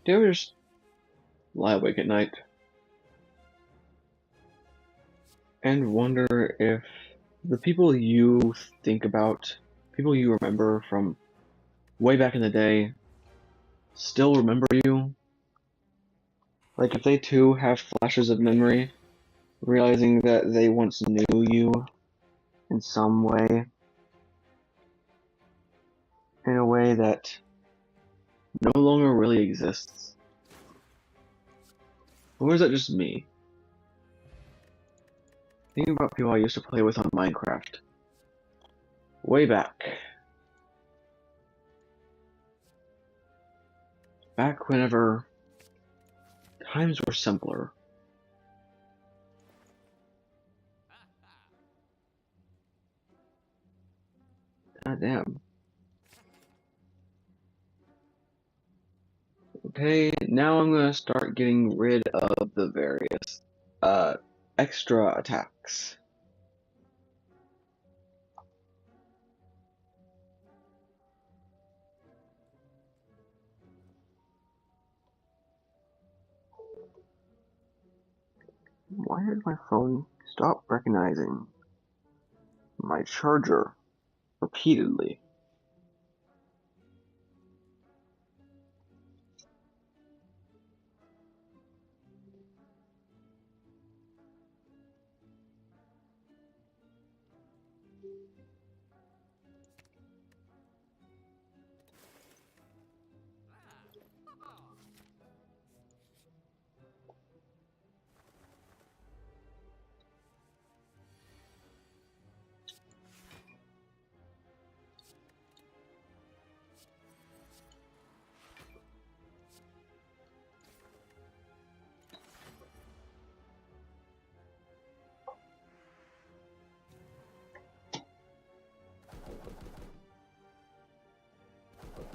Do you ever just lie awake at night and wonder if the people you think about, people you remember from way back in the day, still remember you? Like if they too have flashes of memory, realizing that they once knew you in some way, in a way that no longer really exists? Or is that just me? Thinking about people I used to play with on Minecraft. Way back. Back whenever times were simpler. God damn. Okay, now I'm gonna start getting rid of the various extra attacks. Why did my phone stop recognizing my charger repeatedly?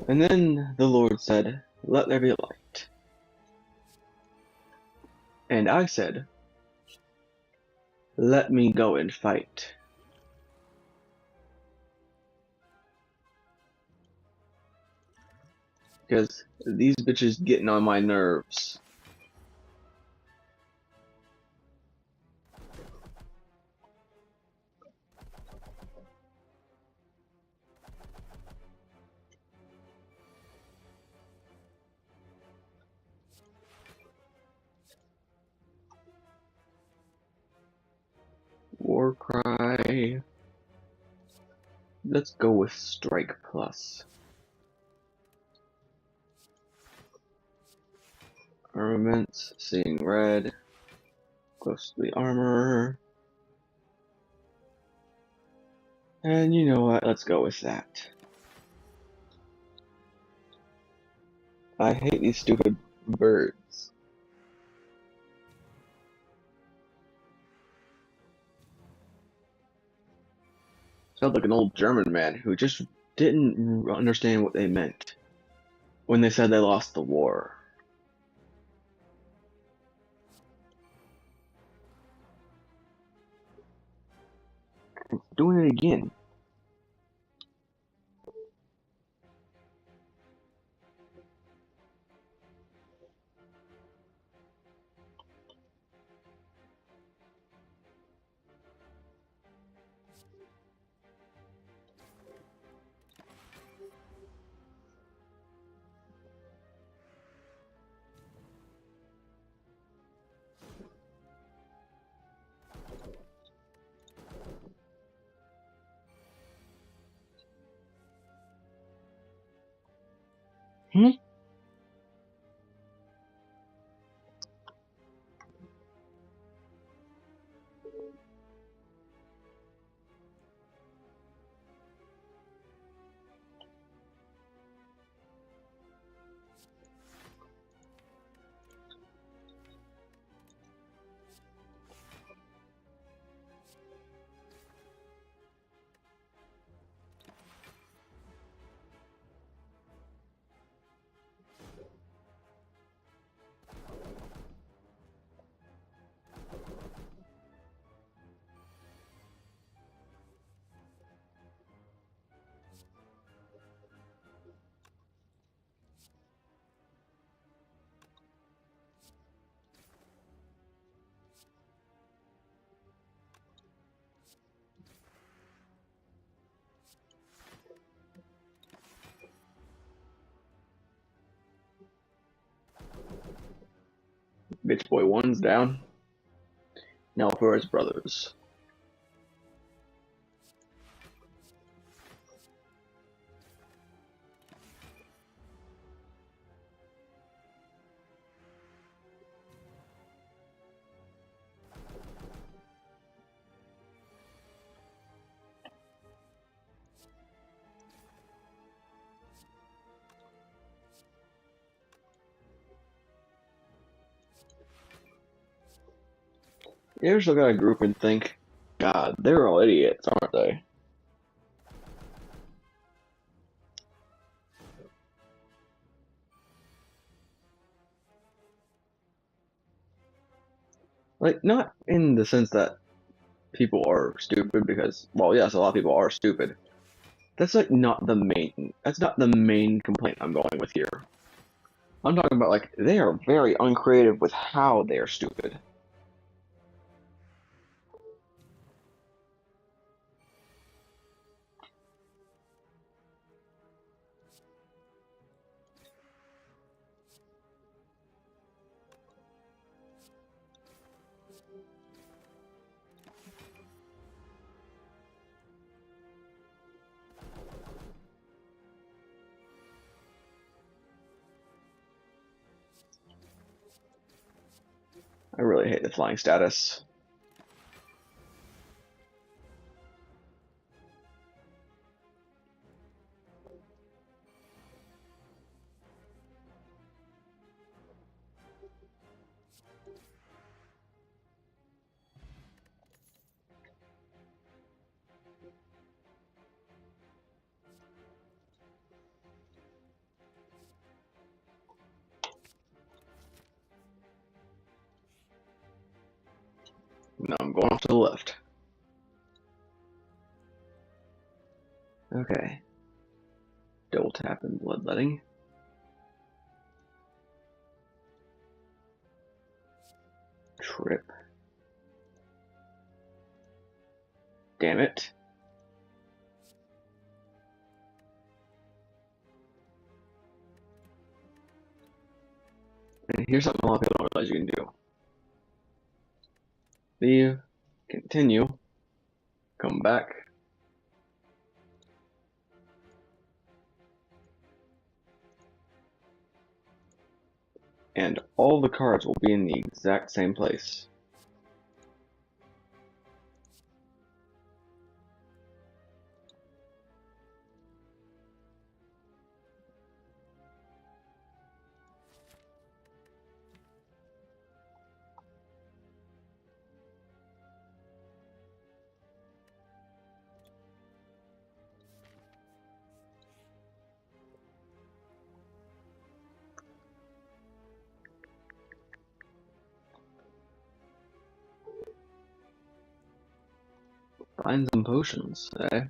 And then the Lord said, "Let there be light." And I said, "Let me go and fight." Because these bitches getting on my nerves. Warcry. Let's go with Strike Plus. Armaments, Seeing Red, Ghostly Armor. And you know what? Let's go with that. I hate these stupid birds. Sounds like an old German man who just didn't understand what they meant when they said they lost the war. Doing it again. Hmm? Bitch Boy 1's down. Now for his brothers. You ever look at a group and think, God, they're all idiots, aren't they? Like, not in the sense that people are stupid, because, well, yes, a lot of people are stupid. That's like not the main. That's not the main complaint I'm going with here. I'm talking about like they are very uncreative with how they are stupid. I really hate the flying status. No, I'm going off to the left. Okay. Double tap and bloodletting. Trip. Damn it. And here's something a lot of people don't realize you can do. Leave, continue, come back. And all the cards will be in the exact same place. Find some potions, eh?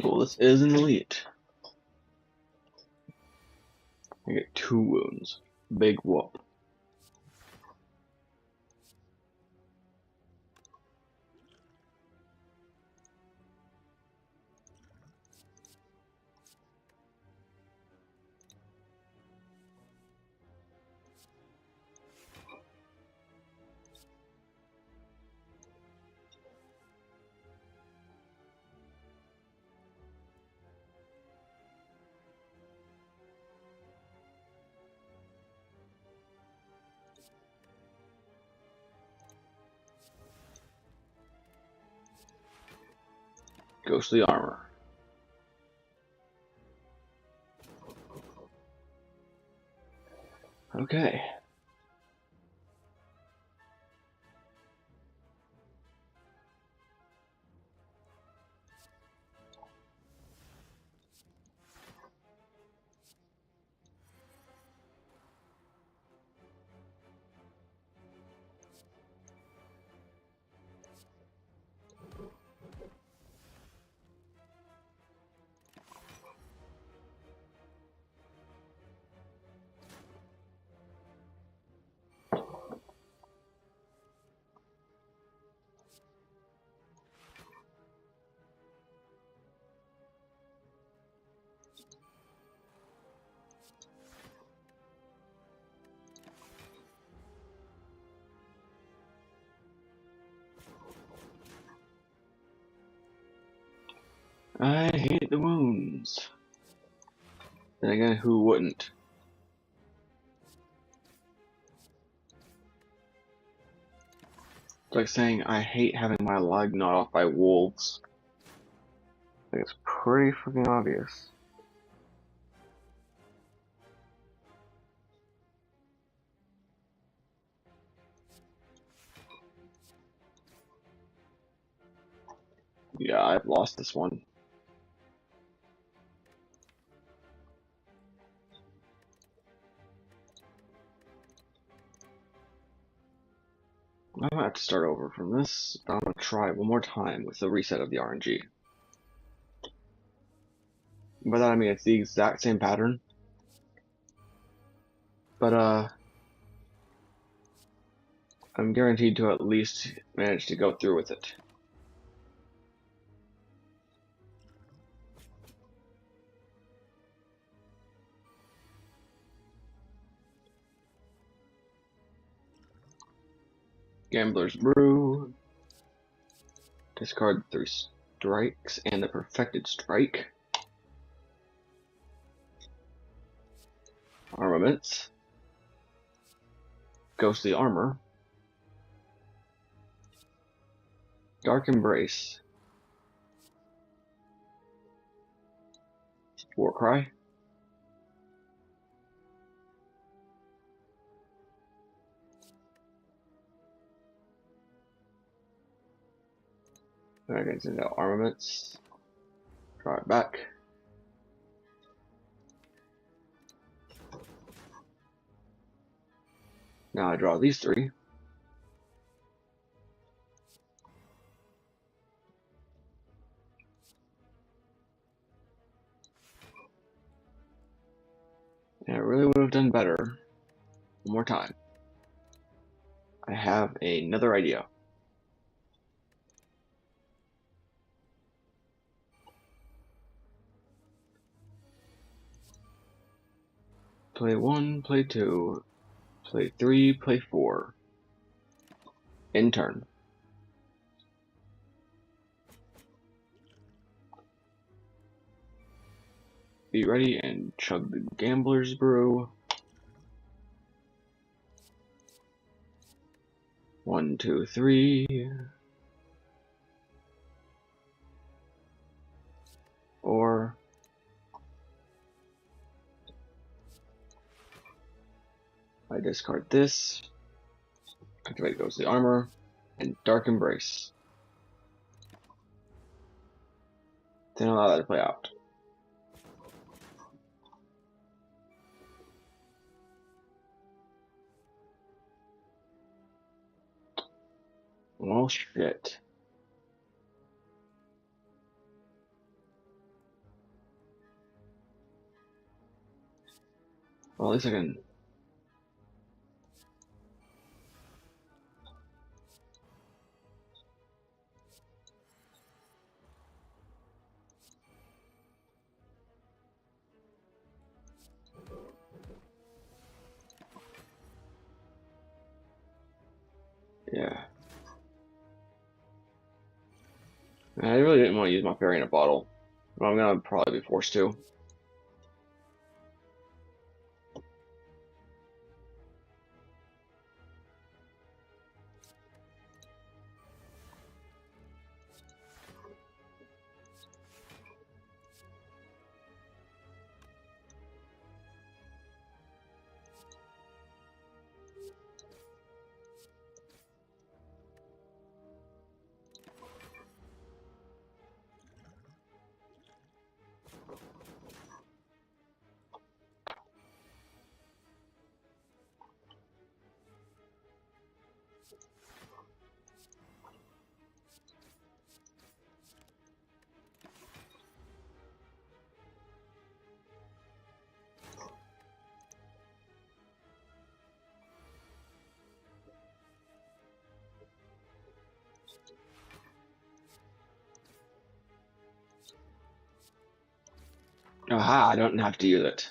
Well, this is an elite. I get 2 wounds. Big whoop. Ghostly armor. Okay. I hate the wounds. Then again, who wouldn't? It's like saying I hate having my leg gnawed off by wolves. Like, it's pretty freaking obvious. Yeah, I've lost this one. I'm gonna have to start over from this, but I'm gonna try one more time with the reset of the RNG. By that I mean it's the exact same pattern, but I'm guaranteed to at least manage to go through with it. Gambler's Brew. Discard 3 strikes and the Perfected Strike. Armaments. Ghostly Armor. Dark Embrace. Warcry. Then I can send out armaments. Draw it back. Now I draw these three. And I really would have done better. One more time. I have another idea. Play 1, play 2, play 3, play 4. In turn. Be ready and chug the Gambler's Brew. 1, 2, 3. Or I discard this. Activate goes the armor and Dark Embrace. Then allow that to play out. Well, shit. Well, at least I can. Yeah. I really didn't want to use my fairy in a bottle, but I'm gonna probably be forced to. Aha, I don't have to use it.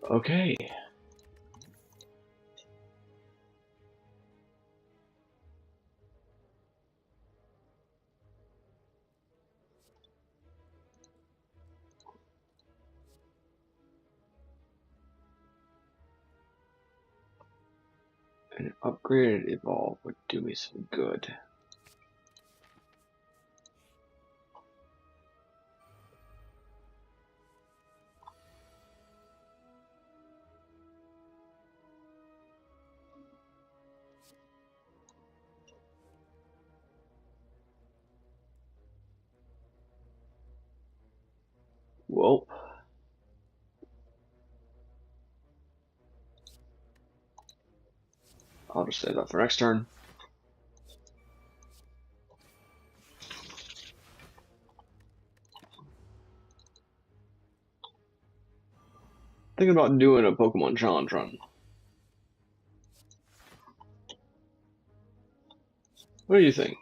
Okay. An upgraded evolve would do me some good. Well, I'll just save that for next turn. Thinking about doing a Pokemon challenge run. What do you think?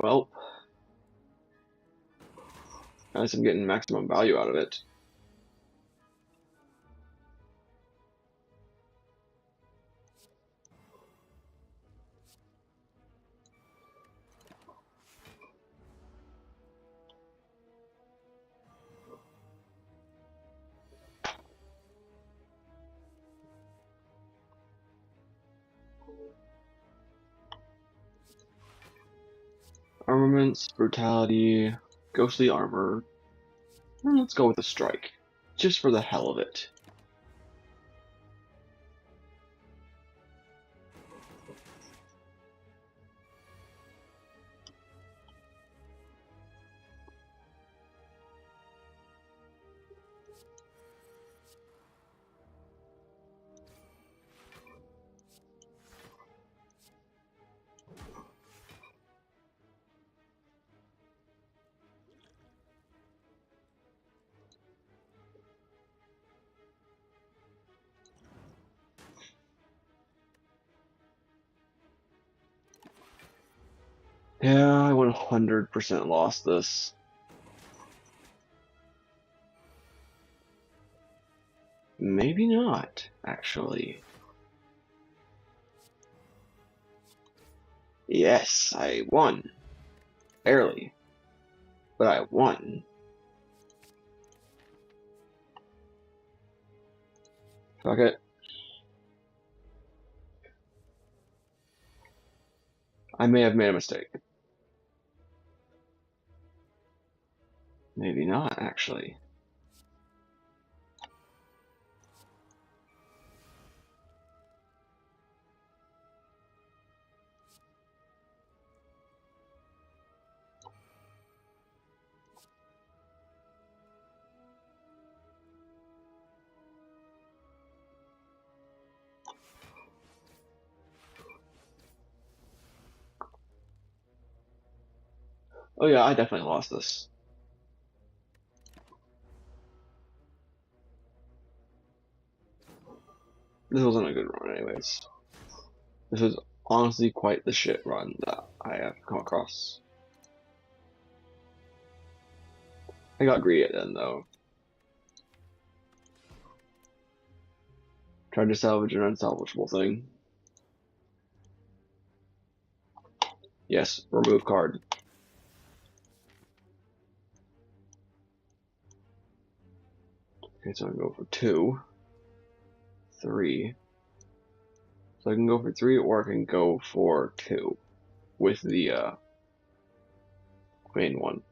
Well, at least I'm getting maximum value out of it. Armaments, brutality, ghostly armor. Let's go with a strike, just for the hell of it. Yeah, I 100% lost this. Maybe not, actually. Yes, I won. Barely. But I won. Fuck it. I may have made a mistake. Maybe not, actually. Oh yeah, I definitely lost this. This wasn't a good run anyways. This was honestly quite the shit run that I have come across. I got greedy at the end though. Tried to salvage an unsalvageable thing. Yes, remove card. Okay, so I can go for 2, 3. So I can go for 3 or I can go for 2 with the main one.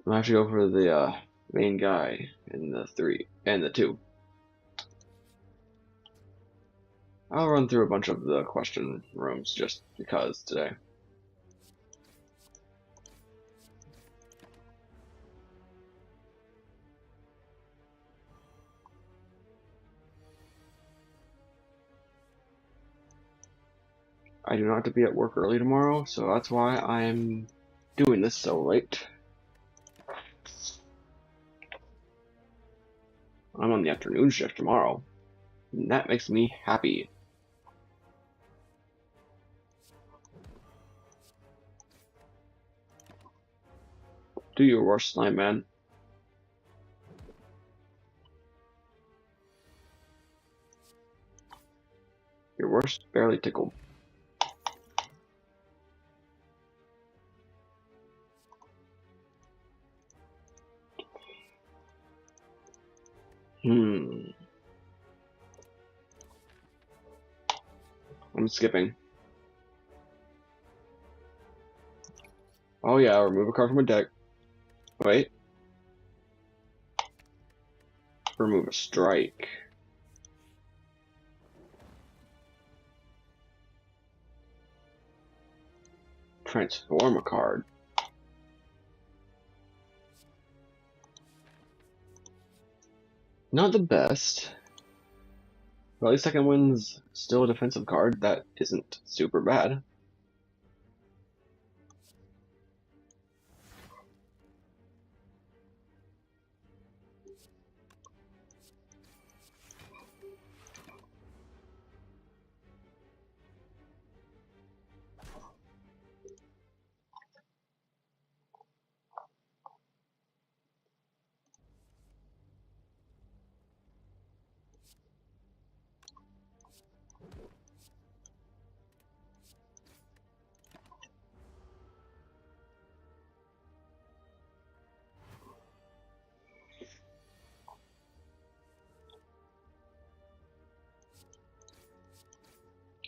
I'm actually go for the main guy in the 3 and the 2. I'll run through a bunch of the question rooms just because today. I do not have to be at work early tomorrow, so that's why I'm doing this so late. I'm on the afternoon shift tomorrow, and that makes me happy. Do your worst, Slime Man. Your worst barely tickled. I'm skipping. Oh yeah, I'll remove a card from a deck. Wait. Remove a strike. Transform a card. Not the best. But at least second wind's still a defensive card that isn't super bad.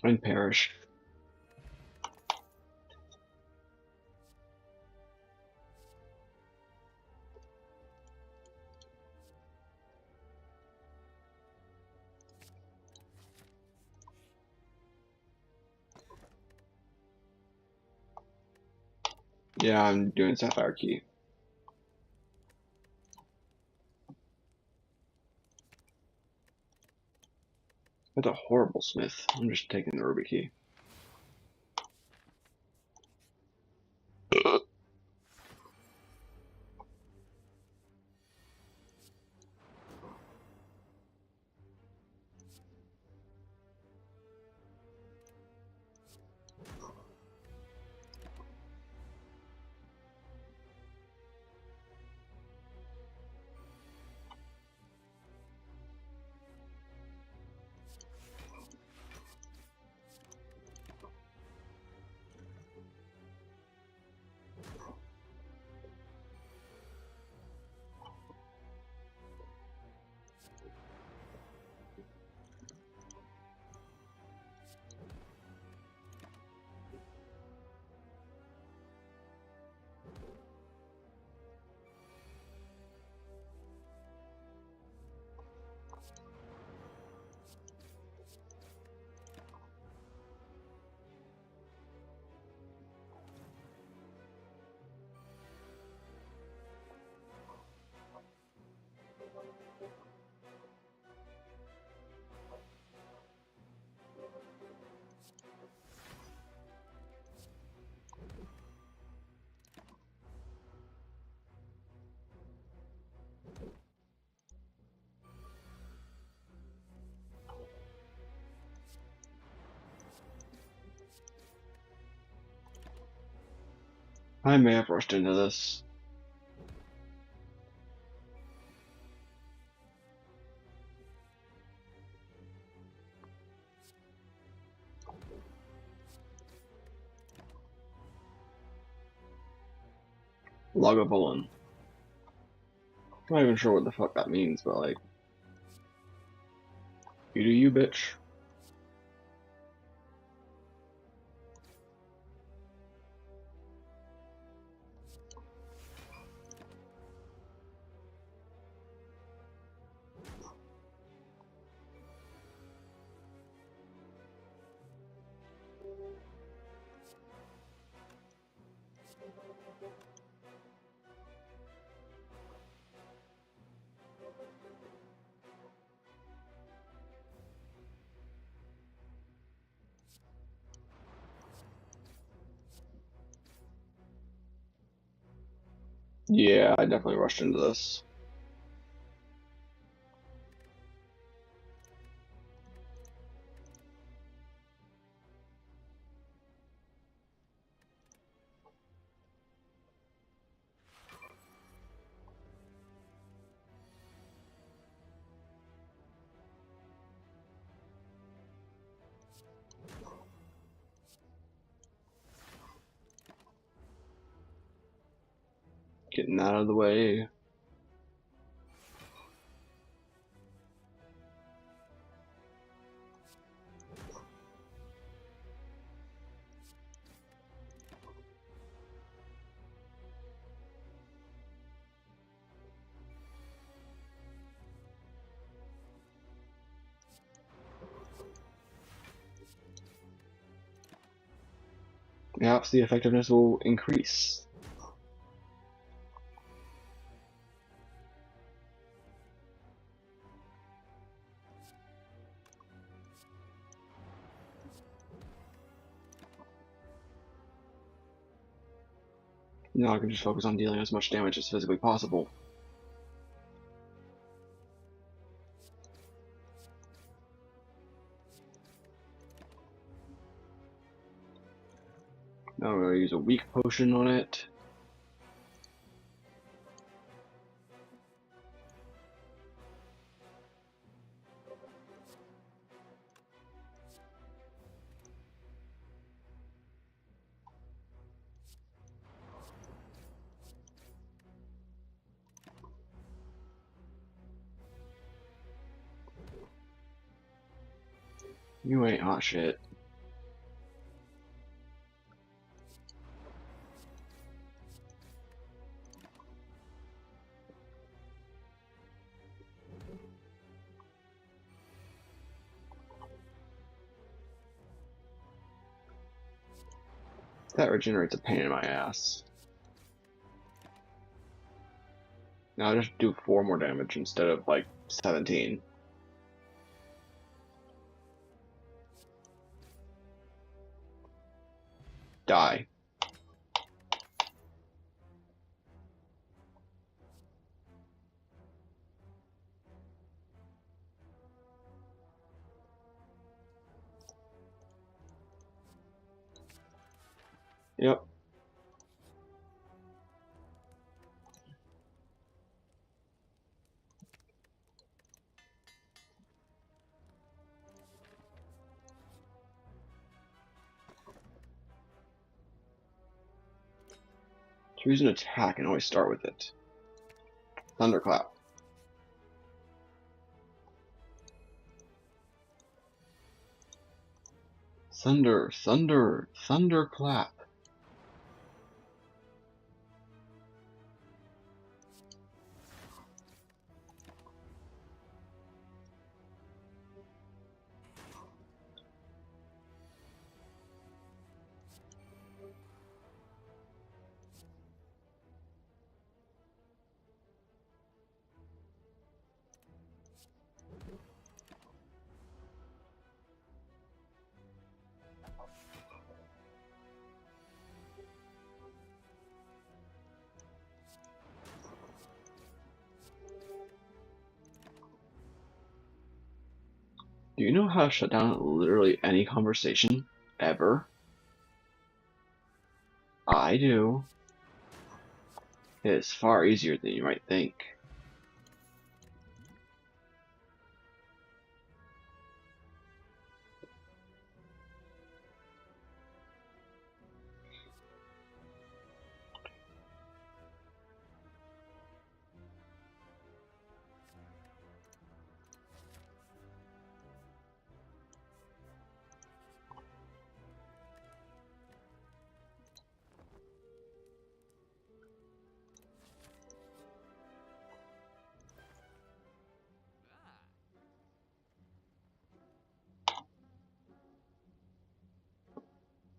And perish. Yeah, I'm doing Sapphire Key. That's a horrible smith. I'm just taking the Ruby Key. I may have rushed into this. Lagavulin. I'm not even sure what the fuck that means, but like, you do you, bitch. Yeah, I definitely rushed into this. Getting out of the way. Perhaps the effectiveness will increase. Now I can just focus on dealing as much damage as physically possible. Now I'm going to use a weak potion on it. You ain't hot shit. That regenerates a pain in my ass. Now I'll just do 4 more damage instead of like 17. Die. Yep. Choose an attack and always start with it. Thunderclap. Thunder, thunder, thunderclap. Do you know how to shut down literally any conversation ever? I do. It is far easier than you might think.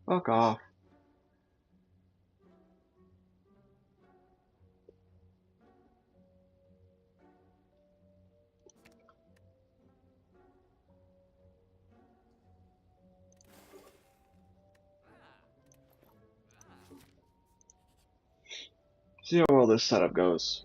Fuck off. See how well this setup goes.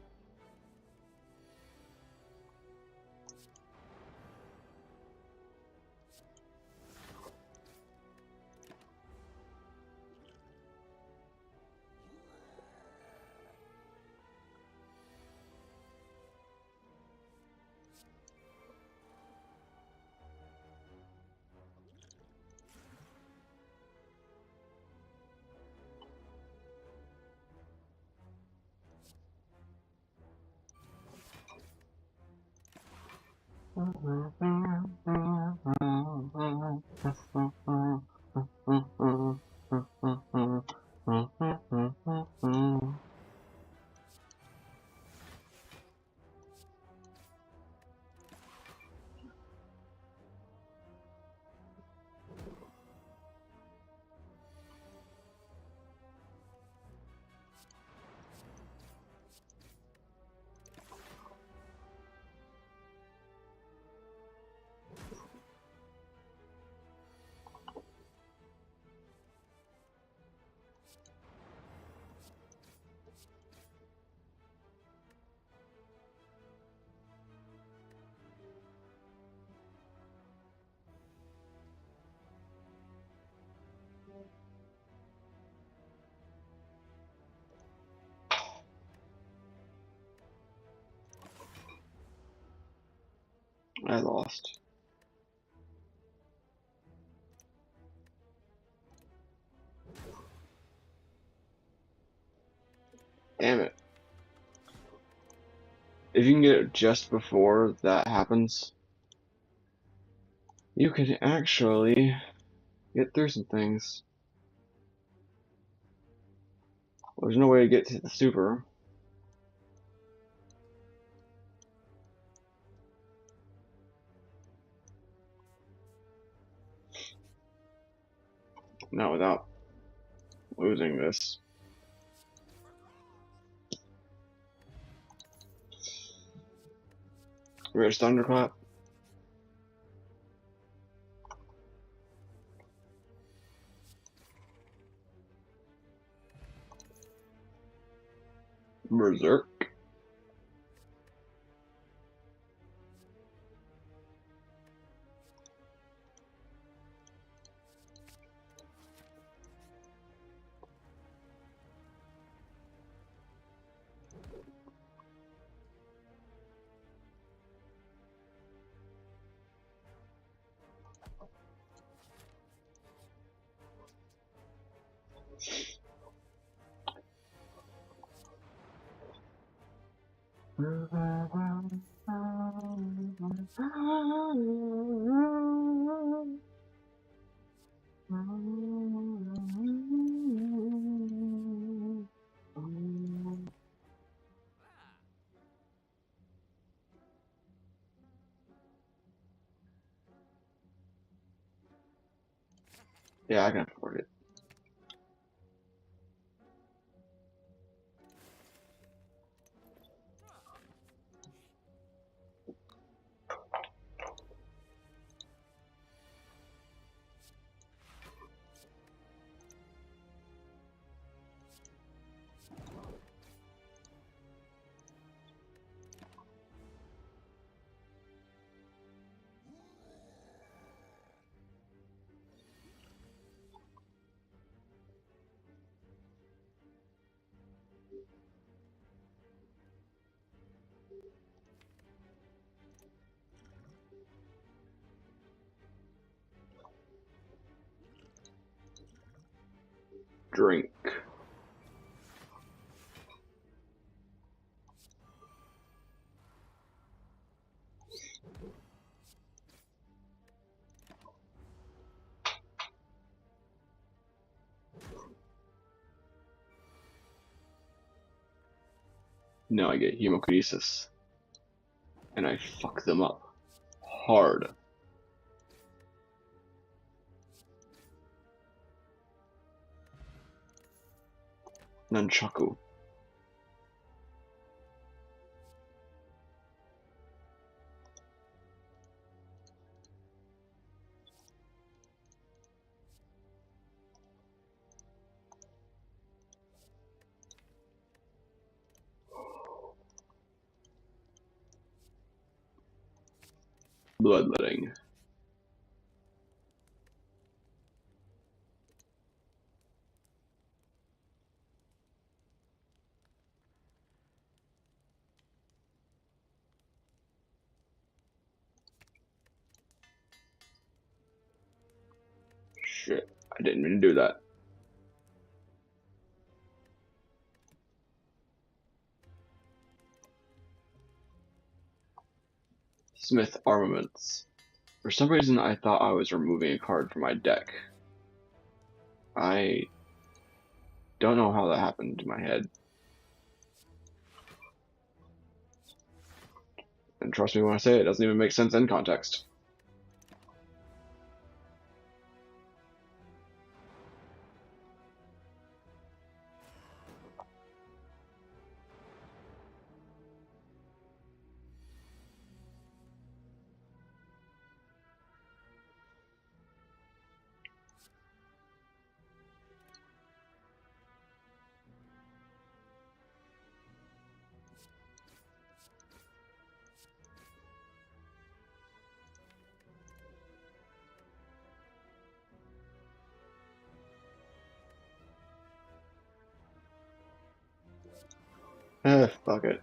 I lost. Damn it. If you can get it just before that happens, you can actually get through some things. Well, there's no way to get to the super. Not without losing this. Where's Thunderclap? Berserk. Yeah, I can afford it. Drink. Now I get hemokinesis. And I fuck them up. Hard. Nunchaku. Bloodletting. Shit, I didn't mean to do that. Smith Armaments. For some reason, I thought I was removing a card from my deck. I don't know how that happened in my head. And trust me when I say it doesn't even make sense in context. Fuck it.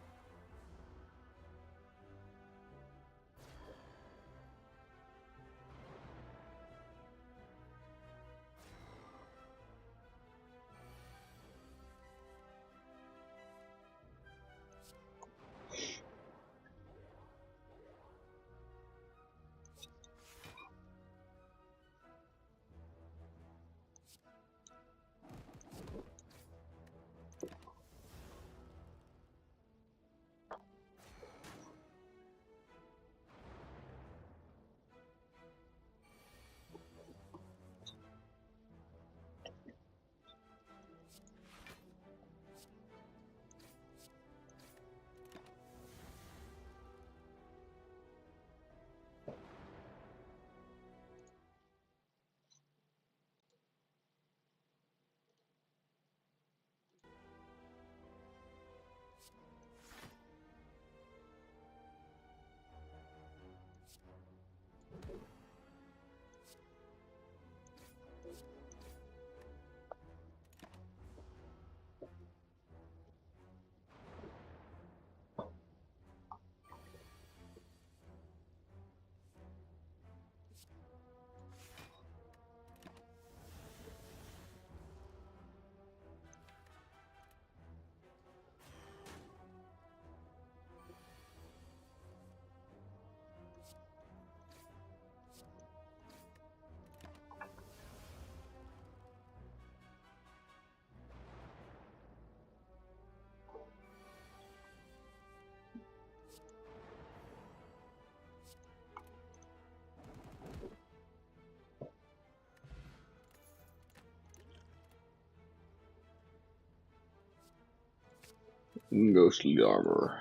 Ghostly armor.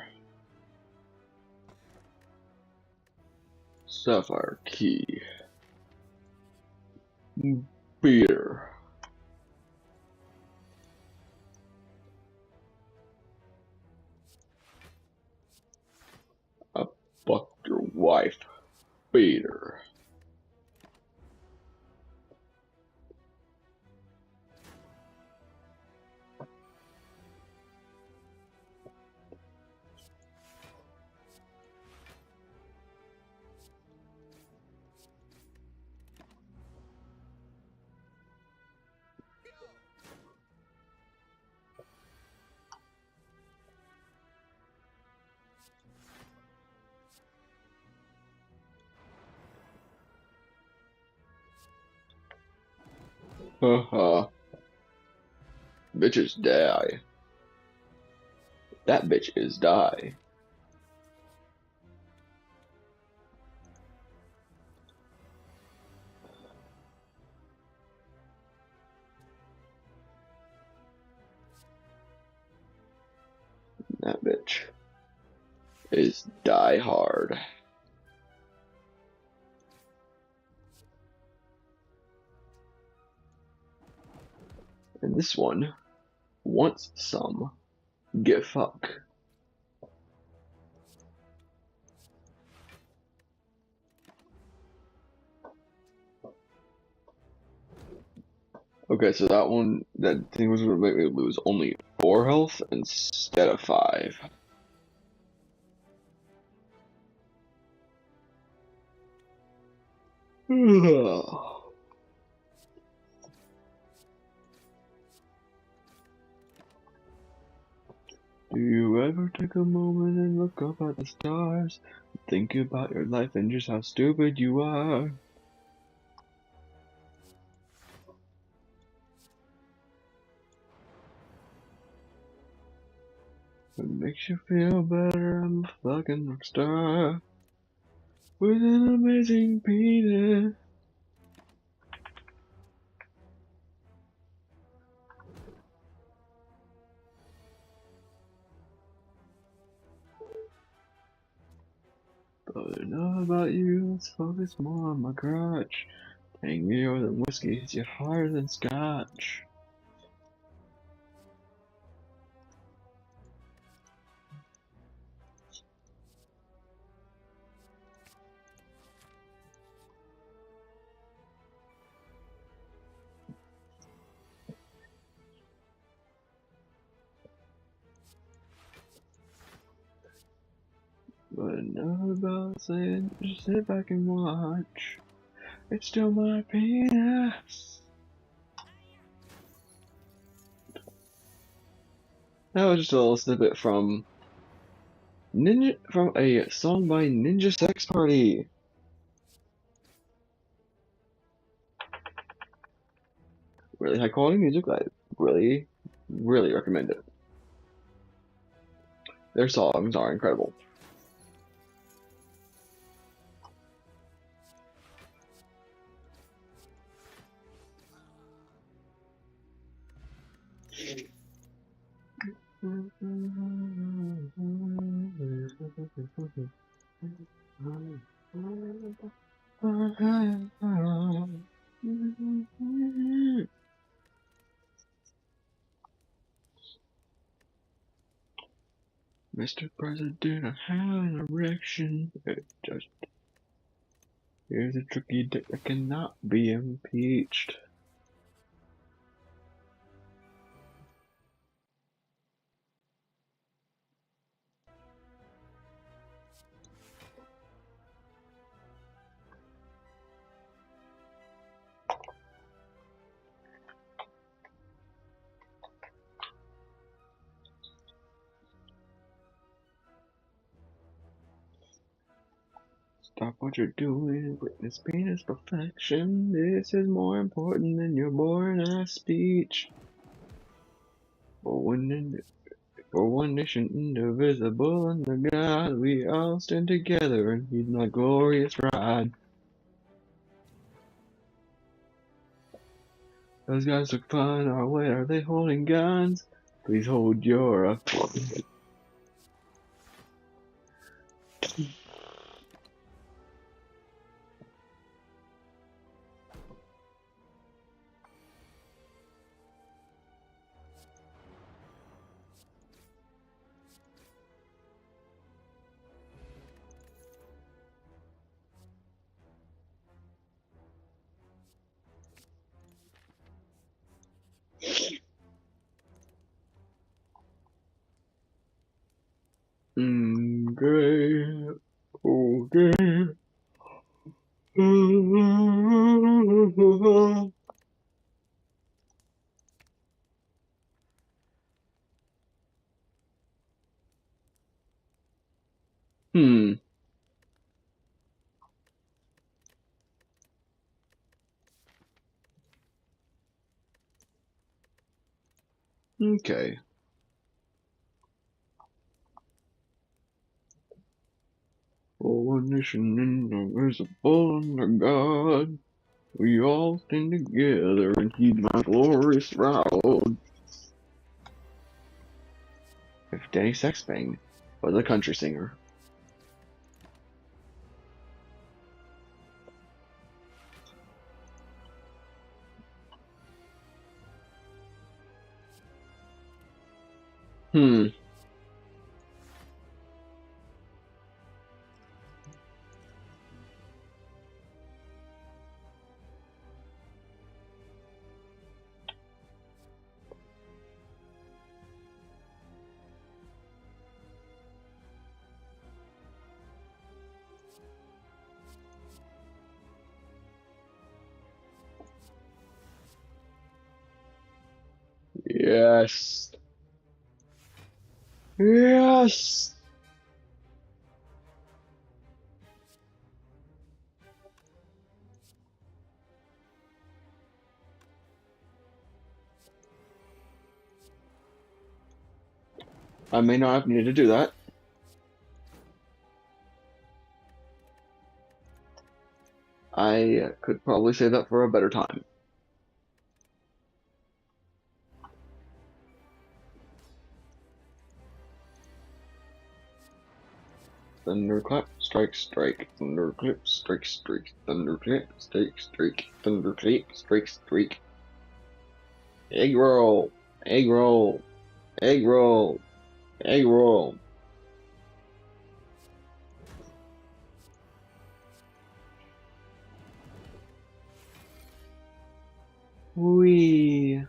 Sapphire key. Beer. I fucked your wife. Beater. Haha. Bitches die. That bitch is die. That bitch is die hard. And this one wants some get fuck. Okay, so that thing was gonna make me lose only 4 health instead of 5. Do you ever take a moment and look up at the stars? Think about your life and just how stupid you are. It makes you feel better, I'm a fucking rock star. With an amazing penis. But enough about you, let's focus more on my crotch. Tangier than whiskey, hits you harder than scotch. But enough about saying, just sit back and watch. It's still my penis. That was just a little snippet from a song by Ninja Sex Party. Really high quality music. I really recommend it. Their songs are incredible. Mr. President, I have an erection. Here's a tricky dick that cannot be impeached. Stop what you're doing, witness penis perfection. This is more important than your boring ass speech. For one nation indivisible under God, we all stand together and heed my glorious ride. Those guys look fun, or wait, are they holding guns? Please hold your Okay. Okay. Hmm. Okay. For one nation indivisible under God, we all stand together and heed my glorious route. If Danny Sexbang was a country singer. Hmm. Yes. Yes. I may not have needed to do that. I could probably save that for a better time. Thunderclap, strike, strike. Thunderclap, strike, strike. Thunderclap, strike, strike. Thunderclap, strike, strike. Egg roll, egg roll, egg roll, egg roll. Wee.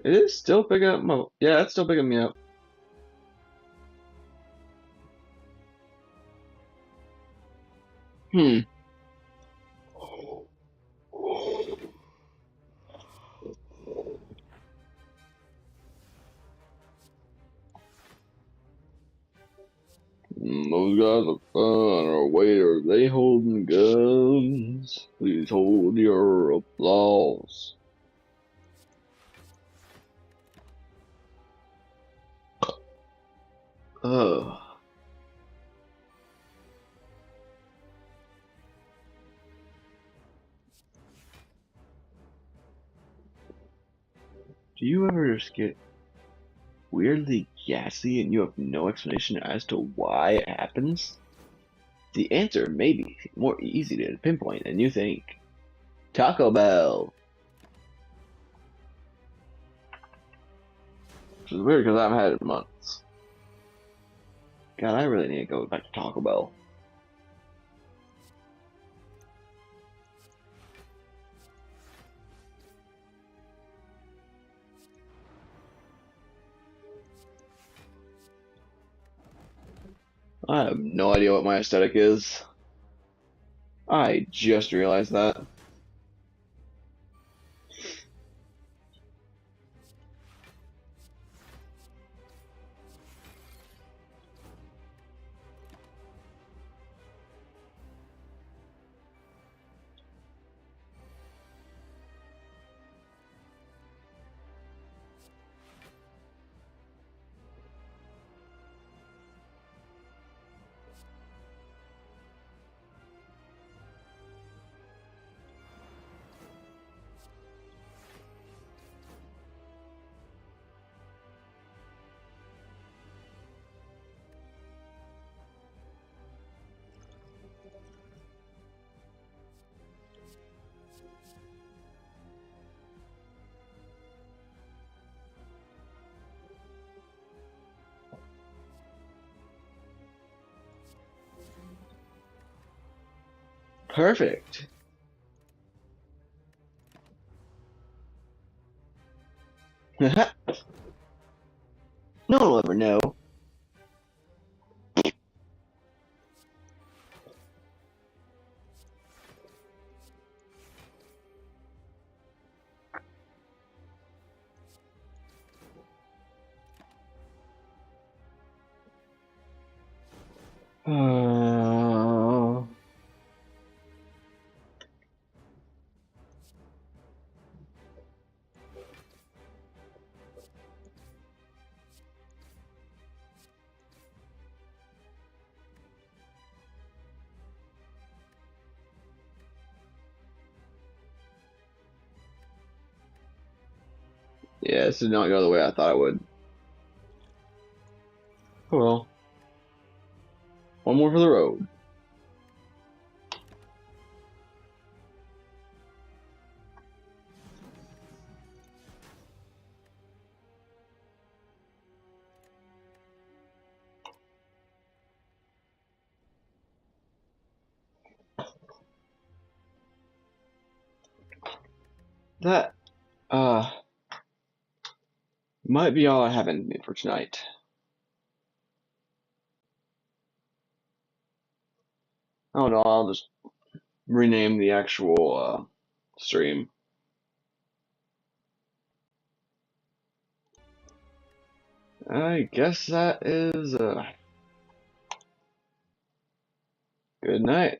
It is still picking up my. Yeah, it's still picking me up. Hmm. Those guys are fun. Or wait, are they holding guns? Please hold your applause. Ugh. Do you ever just get weirdly gassy and you have no explanation as to why it happens? The answer may be more easy to pinpoint than you think. Taco Bell. Which is weird because I haven't had it in months. God, I really need to go back to Taco Bell. I have no idea what my aesthetic is. I just realized that. Perfect. No one will ever know. Uh, yeah, this did not go the way I thought it would. Oh well. One more for the road. That might be all I have in me for tonight. I don't know, I'll just rename the actual stream. I guess that is good night.